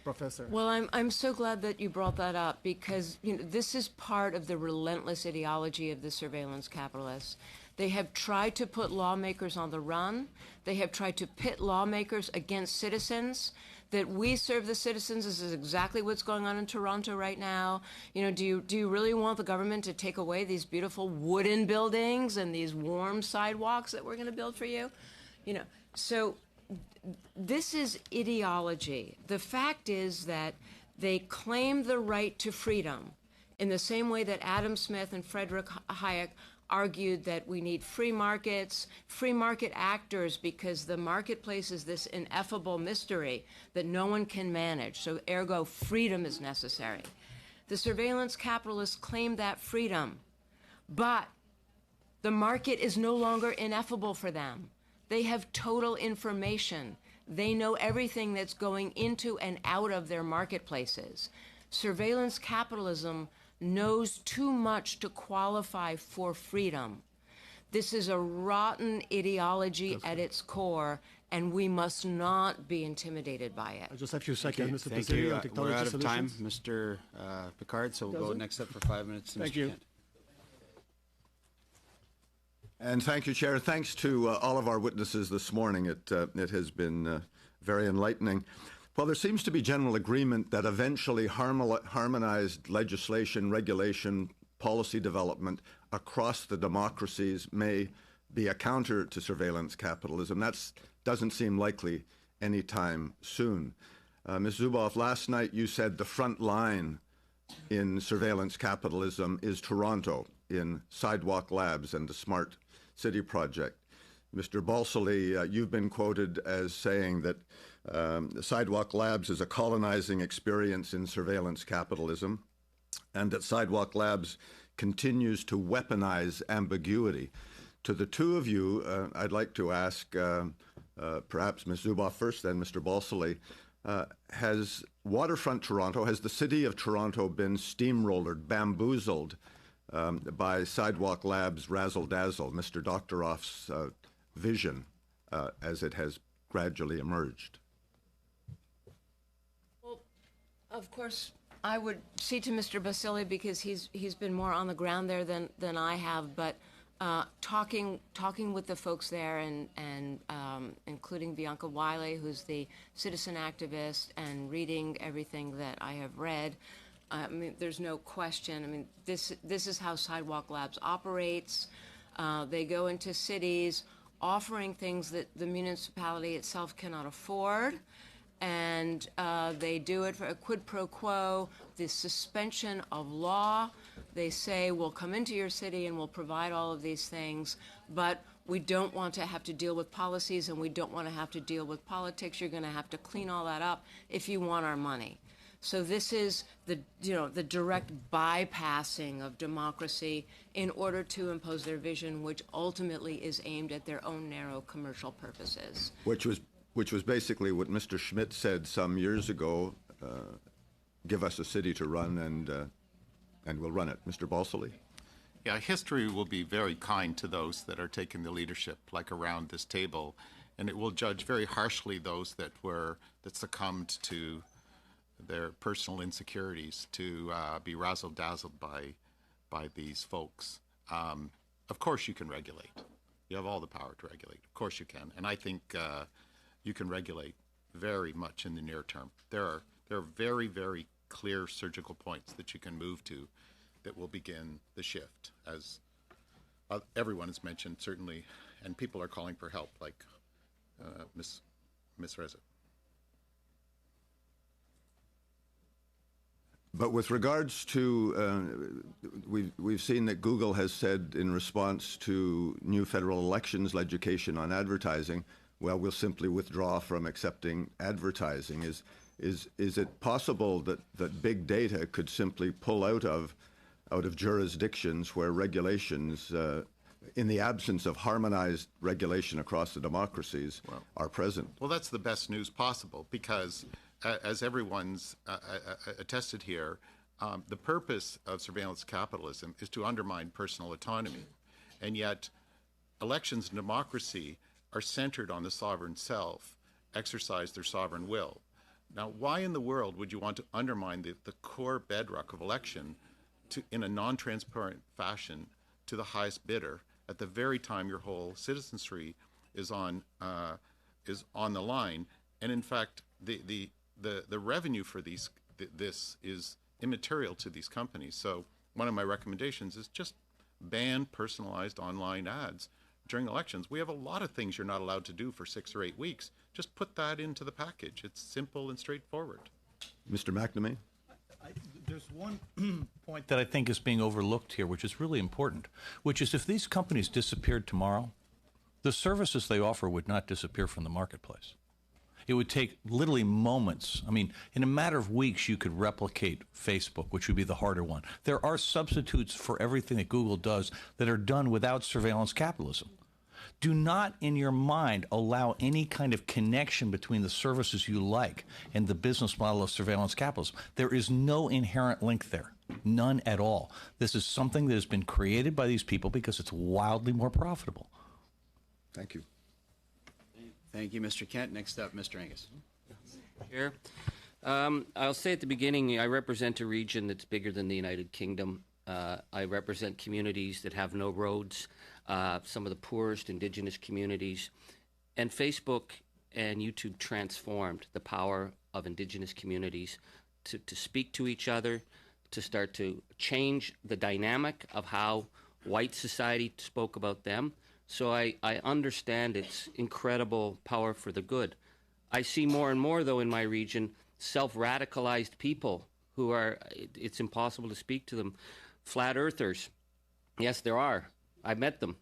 J: Professor.
D: Well, I'm so glad that you brought that up, because this is part of the relentless ideology of the surveillance capitalists. They have tried to put lawmakers on the run. They have tried to pit lawmakers against citizens. That we serve the citizens. This is exactly what's going on in Toronto right now. Do you really want the government to take away these beautiful wooden buildings and these warm sidewalks that we're going to build for you? So this is ideology. The fact is that they claim the right to freedom in the same way that Adam Smith and Frederick Hayek argued that we need free markets, free market actors, because the marketplace is this ineffable mystery that no one can manage. So ergo, freedom is necessary. The surveillance capitalists claim that freedom, but the market is no longer ineffable for them. They have total information. They know everything that's going into and out of their marketplaces. Surveillance capitalism knows too much to qualify for freedom. This is a rotten ideology at its core, and we must not be intimidated by it.
J: Just a few seconds, Mr.
A: Thank
J: Balsillie,
A: you.
J: on technology
A: We're out of
J: solutions.
A: time, Mr. Picard, so we'll go next up for 5 minutes to
J: Thank
A: Mr.
J: you.
A: Kent.
K: And thank you, Chair. Thanks to all of our witnesses this morning. It has been very enlightening. Well, there seems to be general agreement that eventually harmonized legislation, regulation, policy development across the democracies may be a counter to surveillance capitalism. That doesn't seem likely anytime soon. Ms. Zuboff, last night you said the front line in surveillance capitalism is Toronto, in Sidewalk Labs and the Smart City Project. Mr. Balsillie, you've been quoted as saying that Sidewalk Labs is a colonizing experience in surveillance capitalism, and that Sidewalk Labs continues to weaponize ambiguity. To the two of you, I'd like to ask, perhaps Ms. Zuboff first, then Mr. Balsillie, has waterfront Toronto, has the city of Toronto been steamrollered, bamboozled by Sidewalk Labs' razzle-dazzle, Mr. Doctoroff's vision as it has gradually emerged?
D: Well, of course, I would see to Mr. Balsillie, because he's been more on the ground there than I have, but talking with the folks there, and including Bianca Wiley, who's the citizen activist, and reading everything that I have read. I mean, there's no question. I mean, this is how Sidewalk Labs operates. They go into cities offering things that the municipality itself cannot afford, and they do it for a quid pro quo, the suspension of law. They say, we'll come into your city and we'll provide all of these things, but we don't want to have to deal with policies, and we don't want to have to deal with politics. You're going to have to clean all that up if you want our money. So this is the direct bypassing of democracy in order to impose their vision, which ultimately is aimed at their own narrow commercial purposes.
K: Which was basically what Mr. Schmidt said some years ago, give us a city to run and we'll run it. Mr. Balsillie?
B: Yeah, history will be very kind to those that are taking the leadership, like around this table, and it will judge very harshly those that succumbed to their personal insecurities, to be razzle-dazzled by these folks. Of course you can regulate. You have all the power to regulate. Of course you can. And I think you can regulate very much in the near term. There are very, very clear surgical points that you can move to that will begin the shift, as everyone has mentioned, certainly, and people are calling for help, like Miss Ressa.
K: But with regards to, we've seen that Google has said in response to new federal elections legislation on advertising, well, we'll simply withdraw from accepting advertising. Is it possible that big data could simply pull out of jurisdictions where regulations, in the absence of harmonized regulation across the democracies, are present?
B: Well, that's the best news possible, because as everyone's attested here, the purpose of surveillance capitalism is to undermine personal autonomy. And yet, elections in democracy are centered on the sovereign self, exercise their sovereign will. Now, why in the world would you want to undermine the core bedrock of election in a non-transparent fashion to the highest bidder at the very time your whole citizenry is on the line? And in fact, the revenue for this is immaterial to these companies. So one of my recommendations is just ban personalized online ads during elections. We have a lot of things you're not allowed to do for 6 or 8 weeks. Just put that into the package. It's simple and straightforward.
K: Mr. McNamee?
C: There's one point that I think is being overlooked here, which is really important, which is if these companies disappeared tomorrow, the services they offer would not disappear from the marketplace. It would take literally moments. I mean, in a matter of weeks, you could replicate Facebook, which would be the harder one. There are substitutes for everything that Google does that are done without surveillance capitalism. Do not, in your mind, allow any kind of connection between the services you like and the business model of surveillance capitalism. There is no inherent link there, none at all. This is something that has been created by these people because it's wildly more profitable.
K: Thank you.
A: Thank you, Mr. Kent. Next up, Mr. Angus.
L: Chair, I'll say at the beginning, I represent a region that's bigger than the United Kingdom. I represent communities that have no roads, some of the poorest indigenous communities. And Facebook and YouTube transformed the power of indigenous communities to speak to each other, to start to change the dynamic of how white society spoke about them. So I understand its incredible power for the good. I see more and more, though, in my region, self-radicalized people who are, it's impossible to speak to them. Flat earthers, yes, there are. I met them.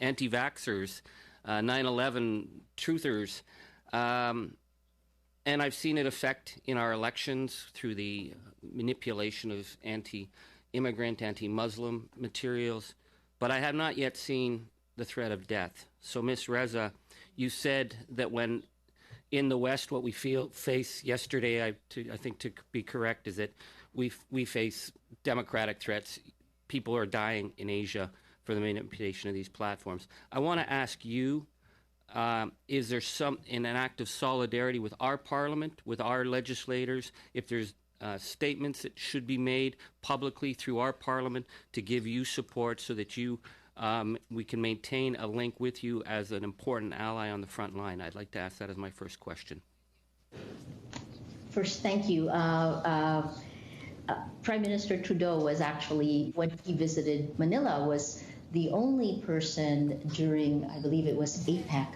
L: Anti-vaxxers, 9/11 truthers. And I've seen it affect in our elections through the manipulation of anti-immigrant, anti-Muslim materials. But I have not yet seen the threat of death. So, Ms. Ressa, you said that when in the West, what we face yesterday, I think to be correct, is that we face democratic threats. People are dying in Asia for the manipulation of these platforms. I want to ask you, is there in an act of solidarity with our parliament, with our legislators, if there's statements that should be made publicly through our parliament to give you support so that we can maintain a link with you as an important ally on the front line? I'd like to ask that as my first question.
E: First, thank you. Prime Minister Trudeau was actually, when he visited Manila, was the only person during, I believe it was APEC,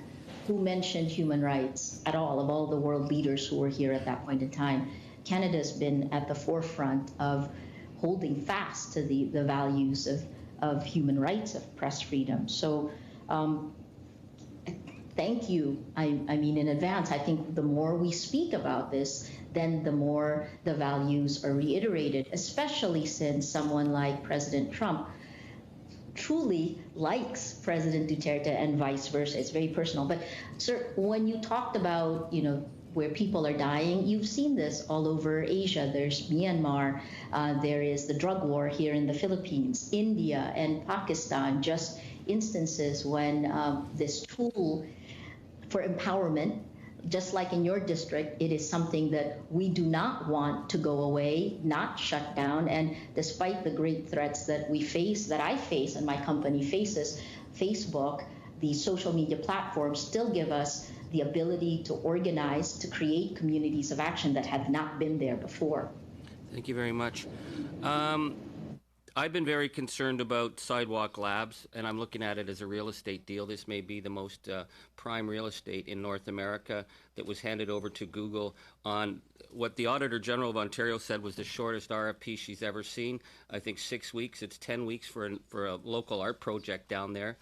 E: who mentioned human rights at all, of all the world leaders who were here at that point in time. Canada's been at the forefront of holding fast to the values of human rights, of press freedom. So thank you. I mean, in advance, I think the more we speak about this, then the more the values are reiterated, especially since someone like President Trump truly likes President Duterte and vice versa. It's very personal. But, sir, when you talked about, where people are dying, you've seen this all over Asia. There's Myanmar, there is the drug war here in the Philippines, India and Pakistan, just instances when this tool for empowerment, just like in your district, it is something that we do not want to go away, not shut down. And despite the great threats that we face, that I face and my company faces, Facebook, the social media platforms still give us the ability to organize, to create communities of action that have not been there before.
L: Thank you very much. I've been very concerned about Sidewalk Labs, and I'm looking at it as a real estate deal. This may be the most prime real estate in North America that was handed over to Google on what the Auditor General of Ontario said was the shortest RFP she's ever seen. I think 6 weeks. It's 10 weeks for a local art project down there.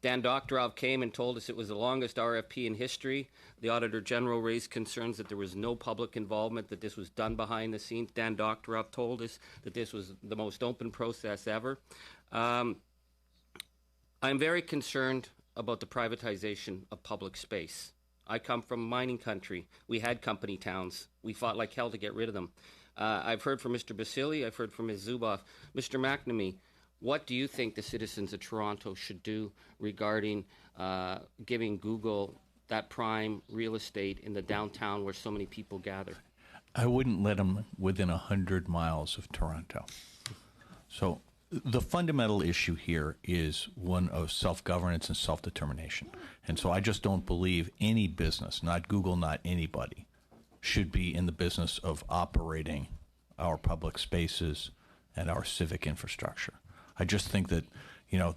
L: Dan Doktorov came and told us it was the longest RFP in history. The Auditor General raised concerns that there was no public involvement, that this was done behind the scenes. Dan Doktorov told us that this was the most open process ever. I'm very concerned about the privatization of public space. I come from mining country. We had company towns. We fought like hell to get rid of them. I've heard from Mr. Balsillie. I've heard from Ms. Zuboff. Mr. McNamee, what do you think the citizens of Toronto should do regarding giving Google that prime real estate in the downtown where so many people gather?
C: I wouldn't let them within 100 miles of Toronto. So the fundamental issue here is one of self-governance and self-determination. And so I just don't believe any business, not Google, not anybody, should be in the business of operating our public spaces and our civic infrastructure. I just think that,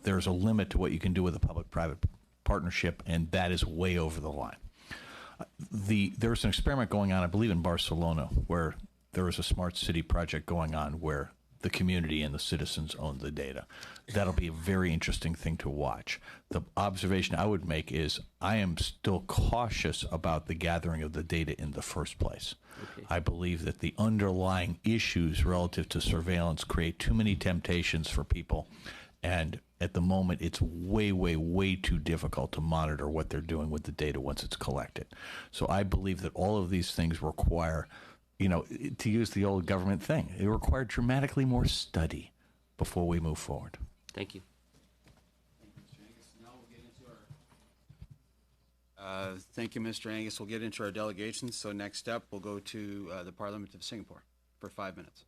C: there's a limit to what you can do with a public-private partnership, and that is way over the line. There's an experiment going on, I believe, in Barcelona, where there is a smart city project going on where the community and the citizens own the data. That'll be a very interesting thing to watch. The observation I would make is I am still cautious about the gathering of the data in the first place. Okay. I believe that the underlying issues relative to surveillance create too many temptations for people, and at the moment it's way, way, way too difficult to monitor what they're doing with the data once it's collected. So I believe that all of these things require, to use the old government thing, it required dramatically more study before we move forward.
L: Thank you.
A: Thank you, Mr. Angus. We'll get into our delegations. So next up, we'll go to the Parliament of Singapore for 5 minutes.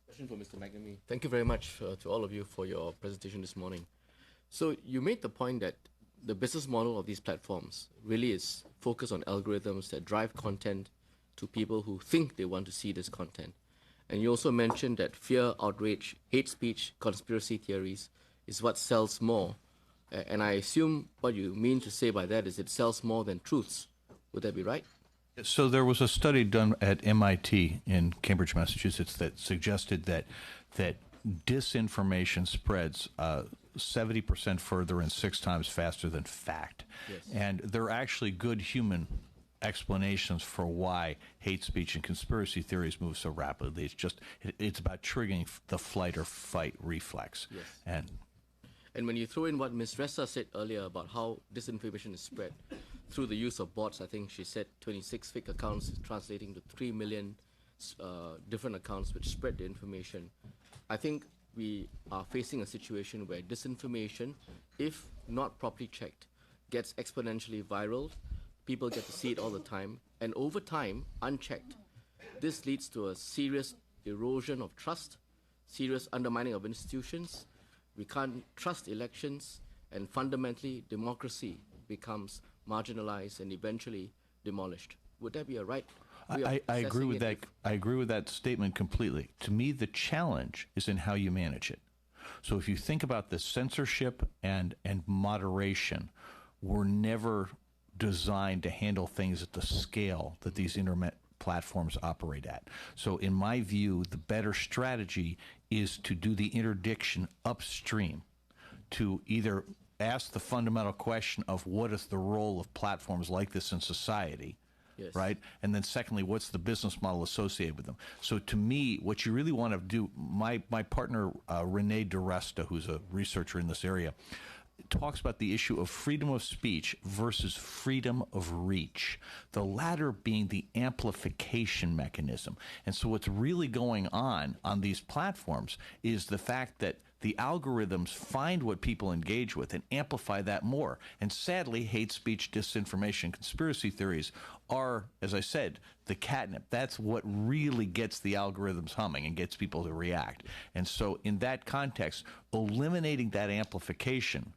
M: Question for Mr. McNamee. Thank you very much to all of you for your presentation this morning. So you made the point that the business model of these platforms really is focused on algorithms that drive content to people who think they want to see this content. And you also mentioned that fear, outrage, hate speech, conspiracy theories is what sells more. And I assume what you mean to say by that is it sells more than truths. Would that be right?
C: So there was a study done at MIT in Cambridge, Massachusetts, that suggested that disinformation spreads 70% further and 6 times faster than fact. Yes. And there are actually good human explanations for why hate speech and conspiracy theories move so rapidly. It's about triggering the flight or fight reflex.
M: Yes. And when you throw in what Ms. Ressa said earlier about how disinformation is spread through the use of bots, I think she said 26 fake accounts translating to 3 million different accounts which spread the information. I think we are facing a situation where disinformation, if not properly checked, gets exponentially viral. People get to see it all the time. And over time, unchecked, this leads to a serious erosion of trust, serious undermining of institutions. We can't trust elections, and fundamentally, democracy becomes marginalized and eventually demolished. Would that be a right way of
C: I agree
M: assessing
C: with
M: it
C: that.
M: if-
C: I agree with that statement completely. To me, the challenge is in how you manage it. So if you think about the censorship and moderation, were never designed to handle things at the scale that these internet platforms operate at. So in my view, the better strategy is to do the interdiction upstream, to either ask the fundamental question of what is the role of platforms like this in society,
M: Yes.
C: right? And then secondly, what's the business model associated with them? So to me, what you really want to do, my partner, Renee DeResta, who's a researcher in this area, talks about the issue of freedom of speech versus freedom of reach, the latter being the amplification mechanism. And so what's really going on these platforms is the fact that the algorithms find what people engage with and amplify that more. And sadly, hate speech, disinformation, conspiracy theories are, as I said, the catnip. That's what really gets the algorithms humming and gets people to react. And so in that context, eliminating that amplification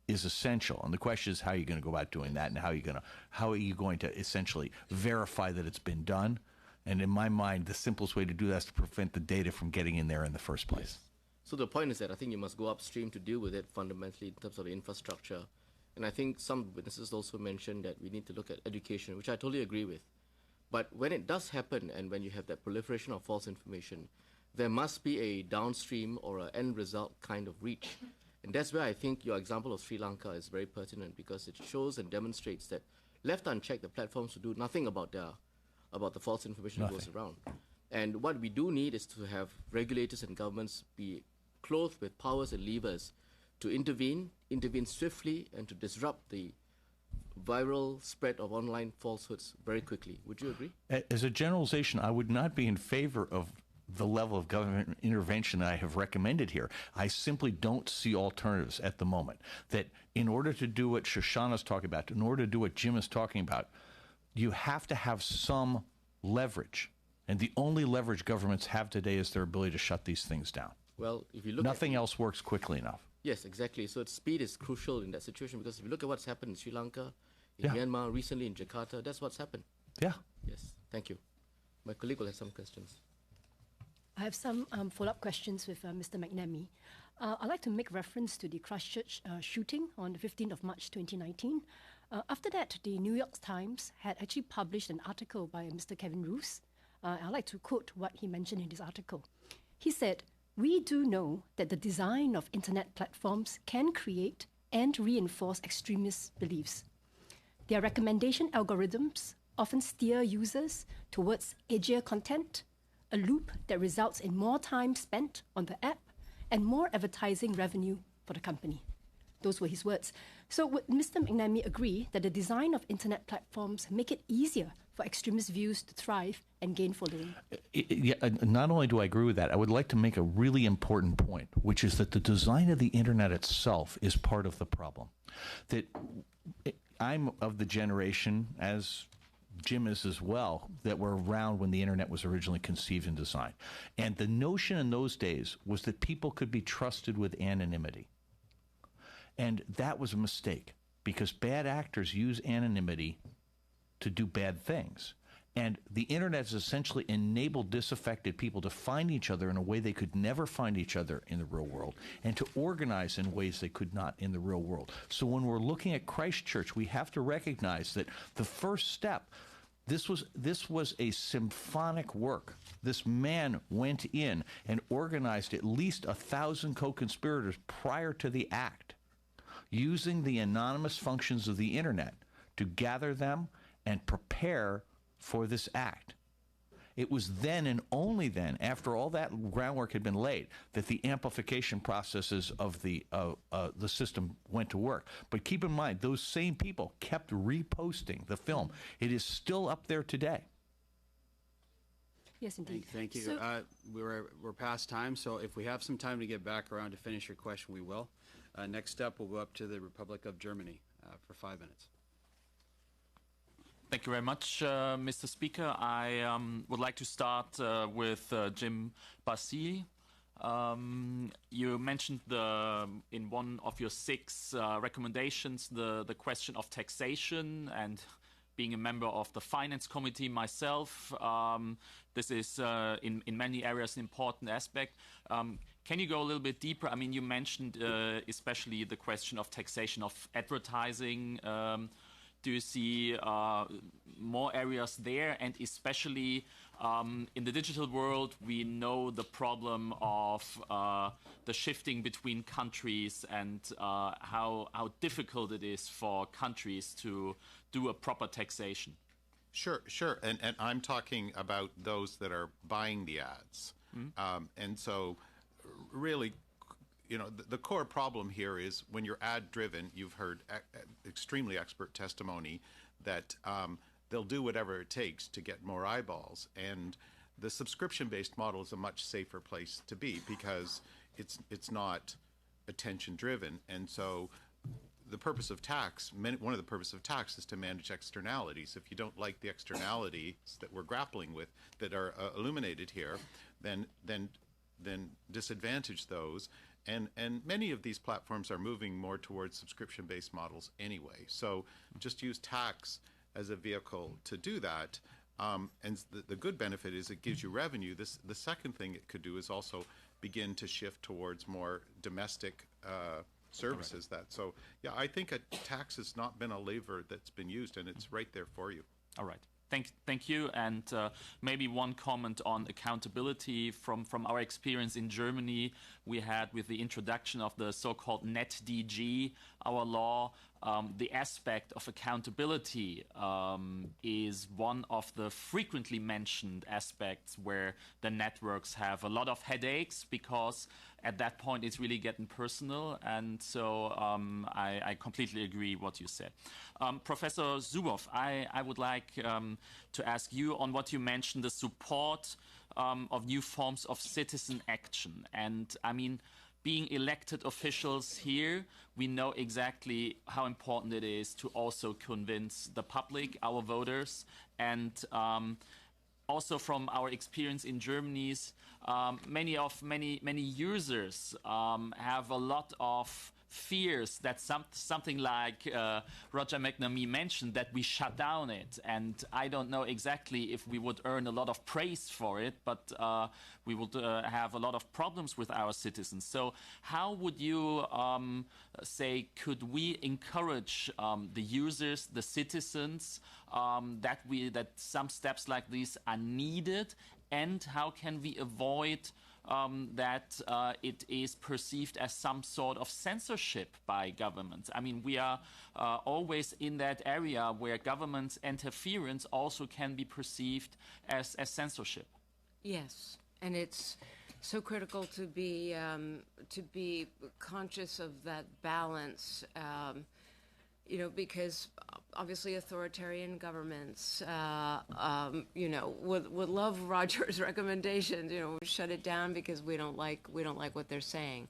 C: is essential. And the question is, how are you going to go about doing that, and how are you going to essentially verify that it's been done? And in my mind, the simplest way to do that is to prevent the data from getting in there in the first place.
M: Yes. So the point is that I think you must go upstream to deal with it fundamentally in terms of the infrastructure. And I think some witnesses also mentioned that we need to look at education, which I totally agree with. But when it does happen, and when you have that proliferation of false information, there must be a downstream or an end result kind of reach. And that's where I think your example of Sri Lanka is very pertinent, because it shows and demonstrates that left unchecked, the platforms will do nothing about the false information that goes around. And what we do need is to have regulators and governments be clothed with powers and levers to intervene swiftly, and to disrupt the viral spread of online falsehoods very quickly. Would you agree?
C: As a generalization, I would not be in favor of the level of government intervention that I have recommended here. I simply don't see alternatives at the moment. That in order to do what Shoshana's talking about, in order to do what Jim is talking about, you have to have some leverage. And the only leverage governments have today is their ability to shut these things down.
M: Well, if you look
C: Nothing else works quickly enough.
M: Yes, exactly. So speed is crucial in that situation, because if you look at what's happened in Sri Lanka, in Myanmar, recently in Jakarta, that's what's happened.
C: Yeah.
M: Yes, thank you. My colleague will have some questions.
N: I have some follow-up questions with Mr. McNamee. I'd like to make reference to the Christchurch shooting on the 15th of March 2019. After that, the New York Times had actually published an article by Mr. Kevin Roos. I'd like to quote what he mentioned in this article. He said, "We do know that the design of internet platforms can create and reinforce extremist beliefs. Their recommendation algorithms often steer users towards edgier content, a loop that results in more time spent on the app and more advertising revenue for the company." Those were his words. So would Mr. McNamee agree that the design of internet platforms make it easier for extremist views to thrive and gain following?
C: Not only do I agree with that, I would like to make a really important point, which is that the design of the internet itself is part of the problem. That I'm of the generation, as Jim is as well, that were around when the internet was originally conceived and designed. And the notion in those days was that people could be trusted with anonymity. And that was a mistake, because bad actors use anonymity to do bad things. And the internet has essentially enabled disaffected people to find each other in a way they could never find each other in the real world, and to organize in ways they could not in the real world. So when we're looking at Christchurch, we have to recognize that the first step, this was a symphonic work. This man went in and organized at least 1,000 co-conspirators prior to the act, using the anonymous functions of the internet to gather them and prepare for this act. It was then, and only then, after all that groundwork had been laid, that the amplification processes of the system went to work. But keep in mind, those same people kept reposting the film. It is still up there today.
N: Yes, indeed.
A: Thank you.
N: So,
A: We're past time, so if we have some time to get back around to finish your question, we will. Next up, we'll go up to the Republic of Germany for 5 minutes.
O: Thank you very much, Mr. Speaker. I would like to start with Jim Balsillie. You mentioned in one of your 6 recommendations the question of taxation, and being a member of the Finance Committee myself, this is in many areas an important aspect. Can you go a little bit deeper? I mean, you mentioned especially the question of taxation of advertising. Do you see more areas there? And especially in the digital world, we know the problem of the shifting between countries and how difficult it is for countries to do a proper taxation.
B: Sure. And I'm talking about those that are buying the ads. And so really, you know, the core problem here is when you're ad-driven, you've heard extremely expert testimony that they'll do whatever it takes to get more eyeballs. And the subscription-based model is a much safer place to be because it's not attention-driven. And so the purpose of tax, one of the purposes of tax is to manage externalities. If you don't like the externalities that we're grappling with that are illuminated here, then disadvantage those. And many of these platforms are moving more towards subscription-based models anyway. So just use tax as a vehicle to do that. And the good benefit is it gives you revenue. The second thing it could do is also begin to shift towards more domestic services. So yeah, I think a tax has not been a lever that's been used, and it's right there for you.
O: All right. Thank you. And maybe one comment on accountability from our experience in Germany. We had with the introduction of the so-called NetDG, our law, the aspect of accountability is one of the frequently mentioned aspects where the networks have a lot of headaches because at that point it's really getting personal. And so I completely agree what you said. Professor Zuboff, I would like to ask you on what you mentioned, the support of new forms of citizen action. And I mean, being elected officials here, we know exactly how important it is to also convince the public, our voters, and also from our experience in Germany, many users have a lot of fears that something like Roger McNamee mentioned, that we shut down it. And I don't know exactly if we would earn a lot of praise for it, but we would have a lot of problems with our citizens. So how would you say, could we encourage the users, the citizens, that some steps like these are needed? And how can we avoid that it is perceived as some sort of censorship by governments? I mean, we are always in that area where government's interference also can be perceived as censorship.
D: Yes, and it's so critical to be conscious of that balance. You know, because obviously authoritarian governments, would love Roger's recommendations. You know, shut it down because we don't like what they're saying,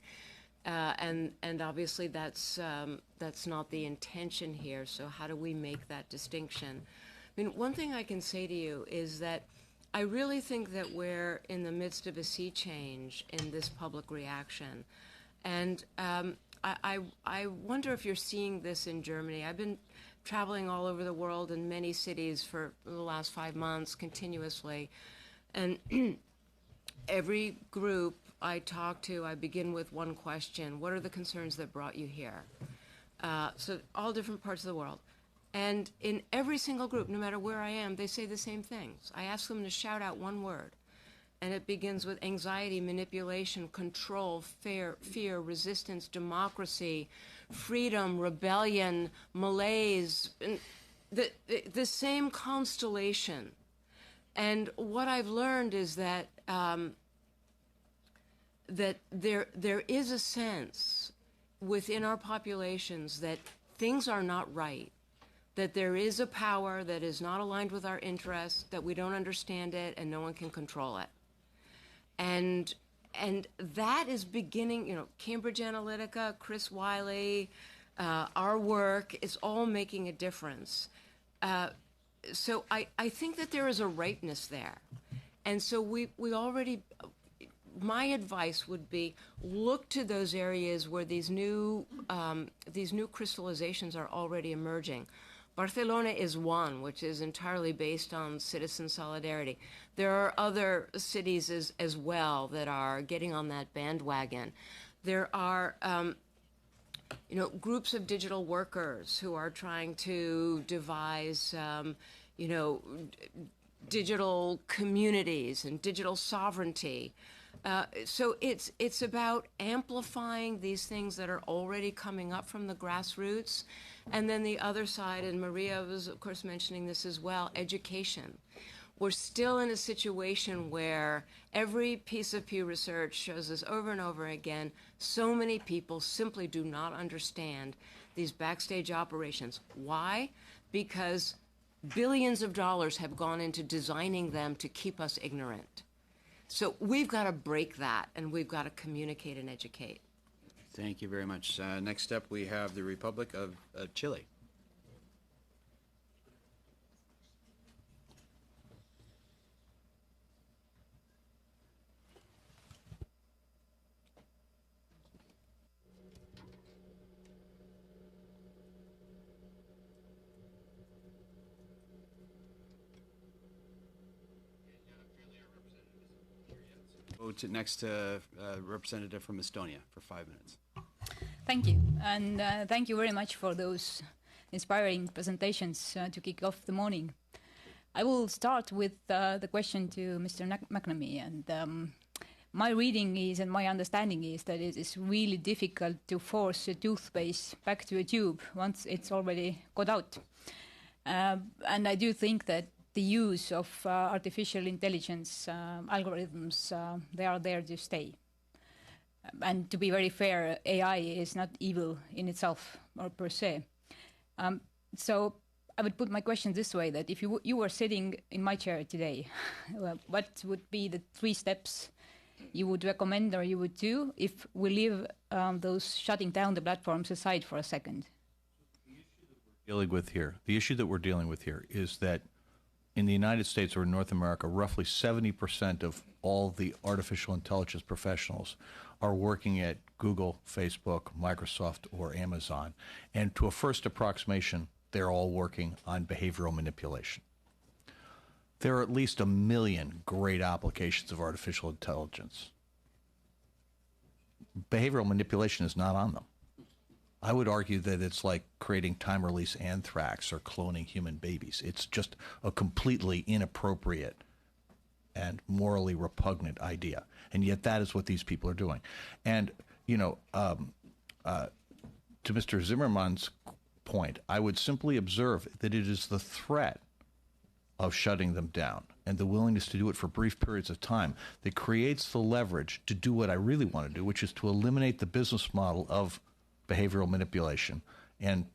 D: and obviously that's not the intention here. So how do we make that distinction? I mean, one thing I can say to you is that I really think that we're in the midst of a sea change in this public reaction, and I wonder if you're seeing this in Germany. I've been traveling all over the world in many cities for the last 5 months continuously. And every group I talk to, I begin with one question. What are the concerns that brought you here? So all different parts of the world. And in every single group, no matter where I am, they say the same things. I ask them to shout out one word. And it begins with anxiety, manipulation, control, fear, resistance, democracy, freedom, rebellion, malaise, and the same constellation. And what I've learned is that that there is a sense within our populations that things are not right, that there is a power that is not aligned with our interests, that we don't understand it, and no one can control it. And that is beginning, you know, Cambridge Analytica, Chris Wiley, our work is all making a difference. so I think that there is a ripeness there. And so we already, my advice would be look to those areas where these new crystallizations are already emerging. Barcelona is one, which is entirely based on citizen solidarity. There are other cities as well that are getting on that bandwagon. There are groups of digital workers who are trying to devise digital communities and digital sovereignty. So it's about amplifying these things that are already coming up from the grassroots. And then the other side, and Maria was, of course, mentioning this as well, education. We're still in a situation where every piece of Pew Research shows us over and over again, so many people simply do not understand these backstage operations. Why? Because billions of dollars have gone into designing them to keep us ignorant. So we've got to break that, and we've got to communicate and educate.
A: Thank you very much. Next up, we have the Republic of Chile. Go to next representative from Estonia for 5 minutes.
P: Thank you, and thank you very much for those inspiring presentations to kick off the morning. I will start with the question to Mr. McNamee, and my reading is and my understanding is that it is really difficult to force a toothpaste back to a tube once it's already got out. And I do think that the use of artificial intelligence algorithms, they are there to stay. And to be very fair, AI is not evil in itself or per se. So I would put my question this way, that if you were sitting in my chair today, what would be the 3 steps you would recommend or you would do if we leave those shutting down the platforms aside for a second?
C: The issue that we're dealing with here is that in the United States or in North America, roughly 70% of all the artificial intelligence professionals are working at Google, Facebook, Microsoft, or Amazon. And to a first approximation, they're all working on behavioral manipulation. There are at least 1 million great applications of artificial intelligence. Behavioral manipulation is not on them. I would argue that it's like creating time-release anthrax or cloning human babies. It's just a completely inappropriate and morally repugnant idea. And yet that is what these people are doing. And, to Mr. Zimmerman's point, I would simply observe that it is the threat of shutting them down and the willingness to do it for brief periods of time that creates the leverage to do what I really want to do, which is to eliminate the business model of behavioral manipulation and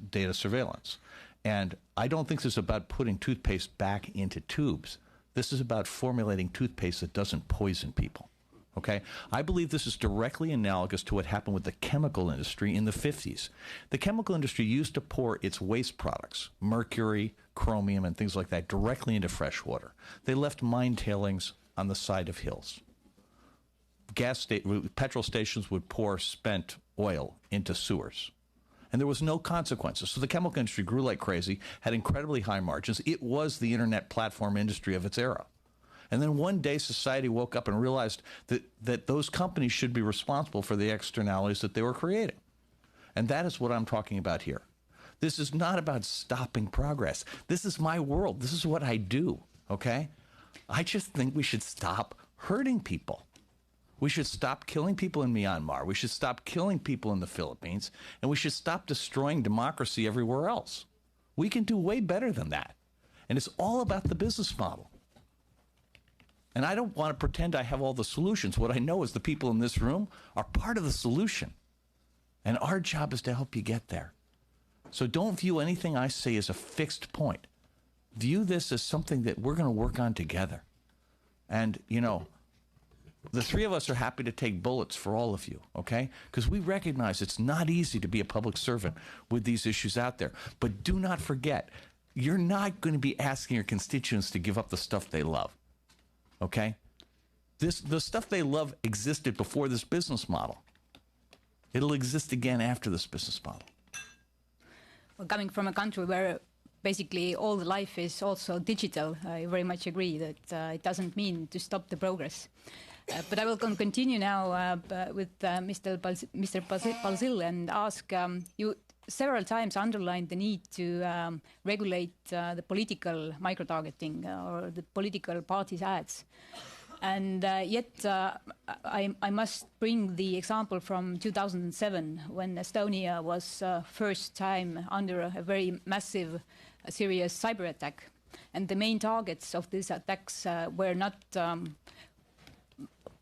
C: data surveillance. And I don't think this is about putting toothpaste back into tubes. This is about formulating toothpaste that doesn't poison people. Okay? I believe this is directly analogous to what happened with the chemical industry in the 50s. The chemical industry used to pour its waste products, mercury, chromium, and things like that, directly into fresh water. They left mine tailings on the side of hills. Petrol stations would pour spent oil into sewers. And there was no consequences. So the chemical industry grew like crazy, had incredibly high margins. It was the internet platform industry of its era. And then one day society woke up and realized that those companies should be responsible for the externalities that they were creating. And that is what I'm talking about here. This is not about stopping progress. This is my world. This is what I do, okay? I just think we should stop hurting people. We should stop killing people in Myanmar. We should stop killing people in the Philippines. And we should stop destroying democracy everywhere else. We can do way better than that. And it's all about the business model. And I don't want to pretend I have all the solutions. What I know is the people in this room are part of the solution. And our job is to help you get there. So don't view anything I say as a fixed point. View this as something that we're going to work on together. And, the 3 of us are happy to take bullets for all of you, okay? Because we recognize it's not easy to be a public servant with these issues out there. But do not forget, you're not going to be asking your constituents to give up the stuff they love. Okay? The stuff they love existed before this business model. It'll exist again after this business model.
P: Well, coming from a country where basically all the life is also digital, I very much agree that it doesn't mean to stop the progress. But I will continue now with Mr. Balsillie and ask, you several times underlined the need to regulate the political micro-targeting or the political parties' ads. And yet I must bring the example from 2007 when Estonia was first time under a very massive, serious cyber attack. And the main targets of these attacks were not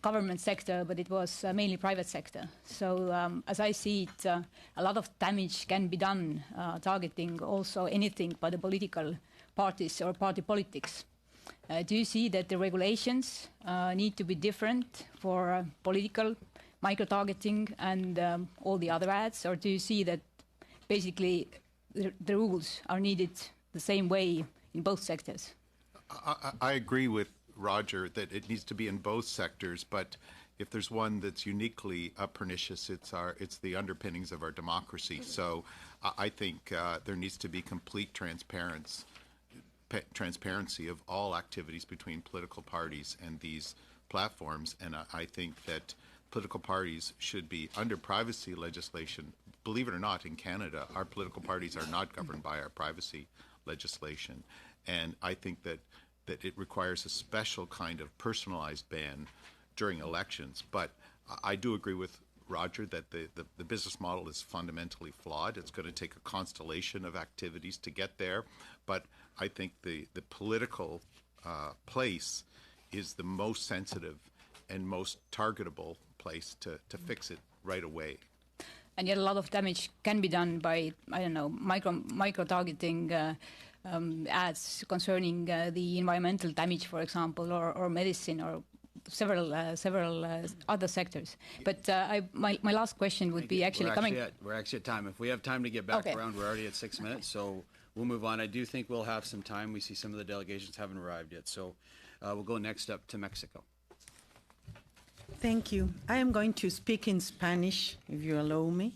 P: government sector, but it was mainly private sector. So as I see it, a lot of damage can be done targeting also anything but the political parties or party politics. Do you see that the regulations need to be different for political micro-targeting and all the other ads, or do you see that basically the rules are needed the same way in both sectors?
B: I agree with Roger that it needs to be in both sectors, but if there's one that's uniquely pernicious, it's the underpinnings of our democracy. So I think there needs to be complete transparency of all activities between political parties and these platforms, and I think that political parties should be under privacy legislation. Believe it or not, in Canada, our political parties are not governed by our privacy legislation, and I think that it requires a special kind of personalized ban during elections. But I do agree with Roger that the business model is fundamentally flawed. It's going to take a constellation of activities to get there, but I think the political place is the most sensitive and most targetable place to fix it right away.
P: And yet a lot of damage can be done by, I don't know, micro-targeting ads concerning the environmental damage, for example, or medicine, or several other sectors. But my last question would be actually coming...
A: We're actually at time. If we have time to get back around, we're already at 6 minutes, so we'll move on. I do think we'll have some time. We see some of the delegations haven't arrived yet, so we'll go next up to Mexico.
Q: Thank you. I am going to speak in Spanish, if you allow me.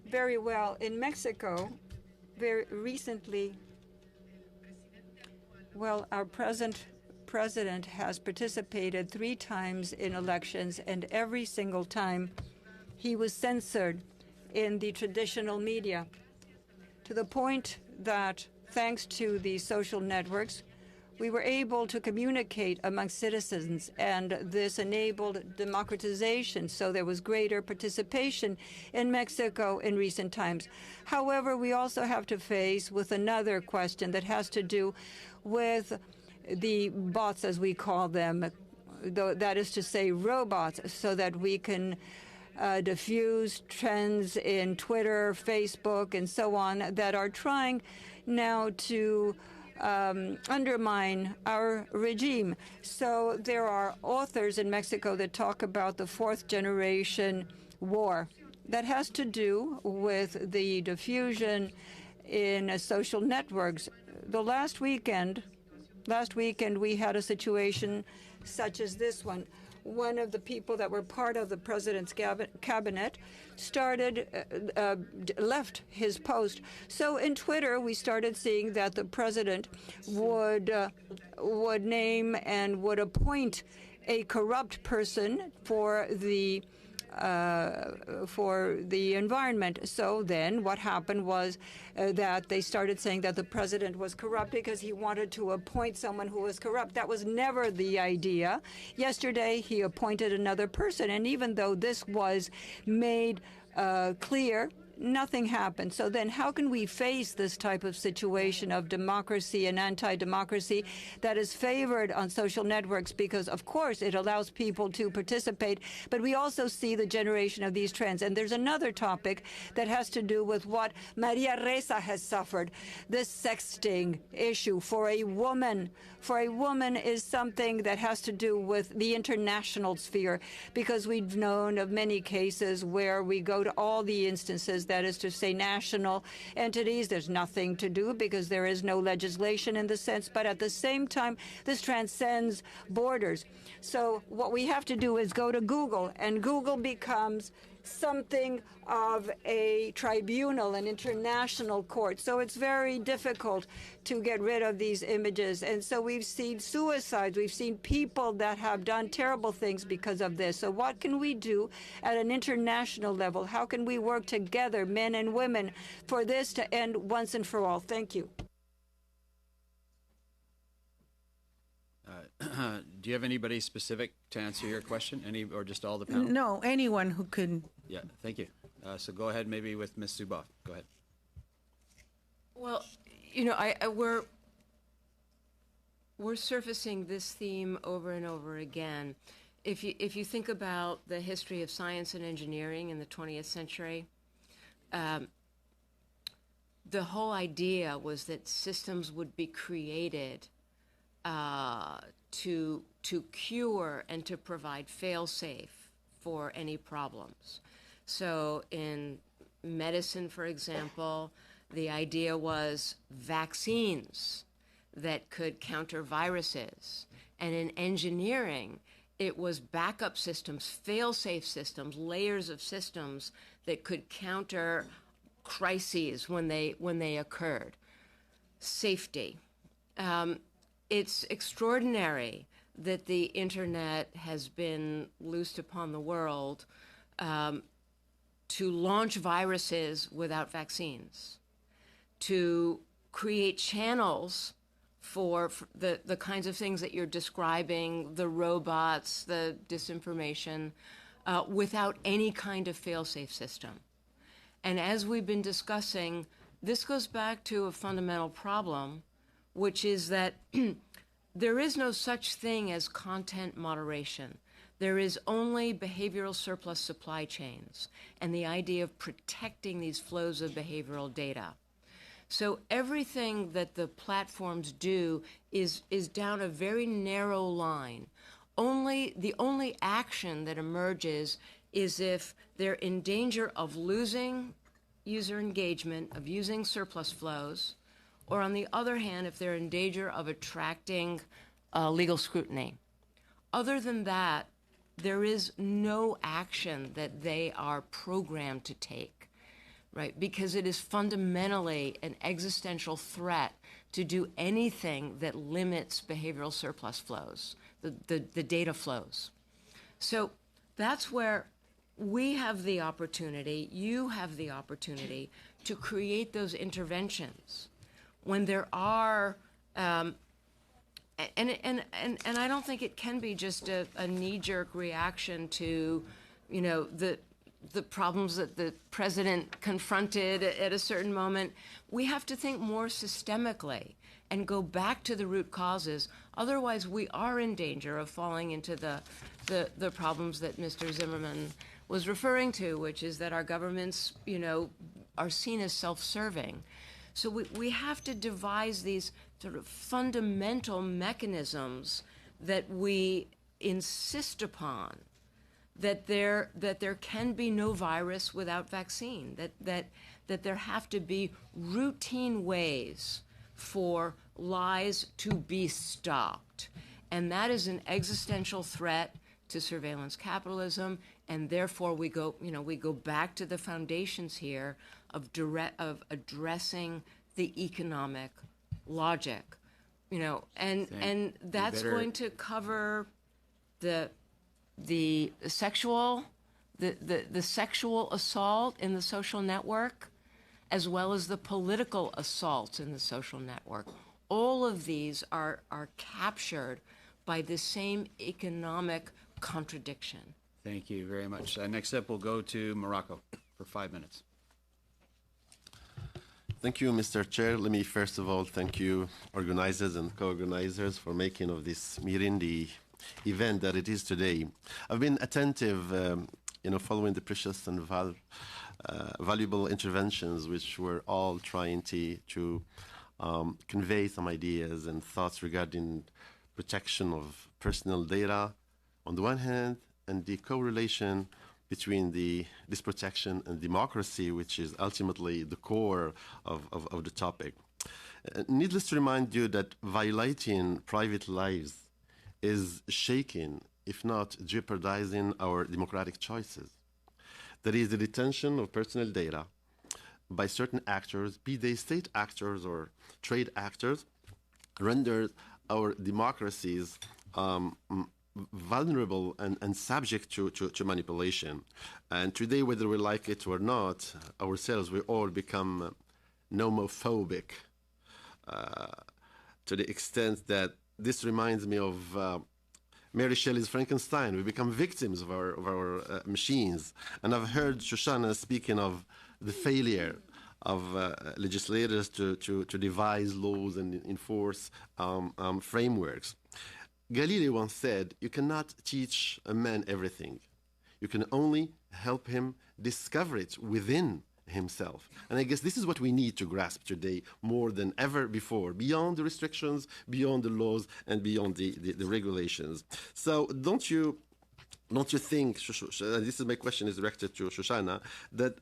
Q: Very well. In Mexico, very recently, well, our president has participated 3 times in elections, and every single time he was censored in the traditional media, to the point that, thanks to the social networks, we were able to communicate among citizens, and this enabled democratization, so there was greater participation in Mexico in recent times. However, we also have to face with another question that has to do with the bots, as we call them, that is to say robots, so that we can diffuse trends in Twitter, Facebook, and so on that are trying now to undermine our regime. So there are authors in Mexico that talk about the 4th generation war. That has to do with the diffusion in social networks. Last weekend we had a situation such as this one. One of the people that were part of the president's cabinet left his post. So in Twitter, we started seeing that the president would name and would appoint a corrupt person for the environment. So then what happened was that they started saying that the president was corrupt because he wanted to appoint someone who was corrupt. That was never the idea. Yesterday, he appointed another person, and even though this was made clear nothing happened. So then how can we face this type of situation of democracy and anti-democracy that is favored on social networks? Because, of course, it allows people to participate, but we also see the generation of these trends. And there's another topic that has to do with what Maria Ressa has suffered, this sexting issue for a woman. For a woman is something that has to do with the international sphere, because we've known of many cases where we go to all the instances, that is to say national entities. There's nothing to do because there is no legislation in the sense, but at the same time, this transcends borders. So what we have to do is go to Google, and Google becomes something of a tribunal, an international court. So it's very difficult to get rid of these images. And so we've seen suicides. We've seen people that have done terrible things because of this. So what can we do at an international level? How can we work together, men and women, for this to end once and for all? Thank you.
A: Do you have anybody specific to answer your question? Any, or just all the panel?
R: No, anyone who could.
A: Yeah, thank you. So go ahead, maybe with Ms. Zuboff. Go ahead.
D: Well, you know, we're surfacing this theme over and over again. If you think about the history of science and engineering in the 20th century, the whole idea was that systems would be created to cure and to provide fail-safe for any problems. So in medicine, for example, the idea was vaccines that could counter viruses. And in engineering, it was backup systems, fail-safe systems, layers of systems that could counter crises when they occurred. Safety. It's extraordinary that the internet has been loosed upon the world to launch viruses without vaccines, to create channels for the kinds of things that you're describing, the robots, the disinformation, without any kind of fail-safe system. And as we've been discussing, this goes back to a fundamental problem, which is that there is no such thing as content moderation. There is only behavioral surplus supply chains and the idea of protecting these flows of behavioral data. So everything that the platforms do is down a very narrow line. The only action that emerges is if they're in danger of losing user engagement, of using surplus flows, or on the other hand, if they're in danger of attracting legal scrutiny. Other than that, there is no action that they are programmed to take, right? Because it is fundamentally an existential threat to do anything that limits behavioral surplus flows, the data flows. So that's where we have the opportunity, you have the opportunity to create those interventions when there are, and I don't think it can be just a knee-jerk reaction to, you know, the problems that the president confronted at a certain moment. We have to think more systemically and go back to the root causes. Otherwise, we are in danger of falling into the problems that Mr. Zimmerman was referring to, which is that our governments, you know, are seen as self-serving. So we have to devise these sort of fundamental mechanisms that we insist upon, that there can be no virus without vaccine, that there have to be routine ways for lies to be stopped. And that is an existential threat to surveillance capitalism, and therefore we go back to the foundations here of addressing the economic logic, you know, and that's going to cover the sexual assault in the social network, as well as the political assaults in the social network. All of these are captured by the same economic contradiction.
A: Thank you very much. Next up, we'll go to Morocco for 5 minutes.
R: Thank you, Mr. Chair. Let me first of all thank you, organizers and co-organizers, for making of this meeting the event that it is today. I've been attentive, following the precious and valuable interventions, which were all trying to convey some ideas and thoughts regarding protection of personal data on the one hand, and the correlation between this protection and democracy, which is ultimately the core of the topic. Needless to remind you that violating private lives is shaking, if not jeopardizing, our democratic choices. That is, the detention of personal data by certain actors, be they state actors or trade actors, renders our democracies vulnerable and subject to manipulation. And today, whether we like it or not, ourselves, we all become nomophobic to the extent that this reminds me of Mary Shelley's Frankenstein. We become victims of our machines. And I've heard Shoshana speaking of the failure of legislators to devise laws and enforce frameworks. Galilei once said, you cannot teach a man everything. You can only help him discover it within himself. And I guess this is what we need to grasp today more than ever before, beyond the restrictions, beyond the laws, and beyond the regulations. So don't you think, and this is my question is directed to Shoshana, that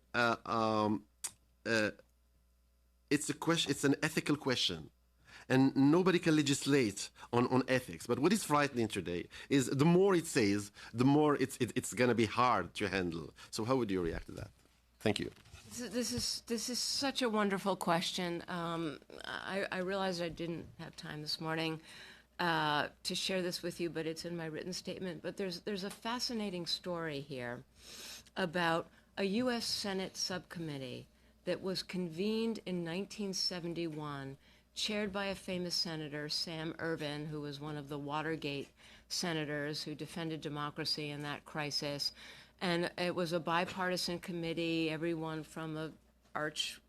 R: it's an ethical question. And nobody can legislate on ethics. But what is frightening today is the more it says, the more it's going to be hard to handle. So how would you react to that? Thank you.
D: This is such a wonderful question. I realized I didn't have time this morning to share this with you, but it's in my written statement. But there's a fascinating story here about a U.S. Senate subcommittee that was convened in 1971, chaired by a famous senator, Sam Ervin, who was one of the Watergate senators who defended democracy in that crisis. And it was a bipartisan committee, everyone from the arch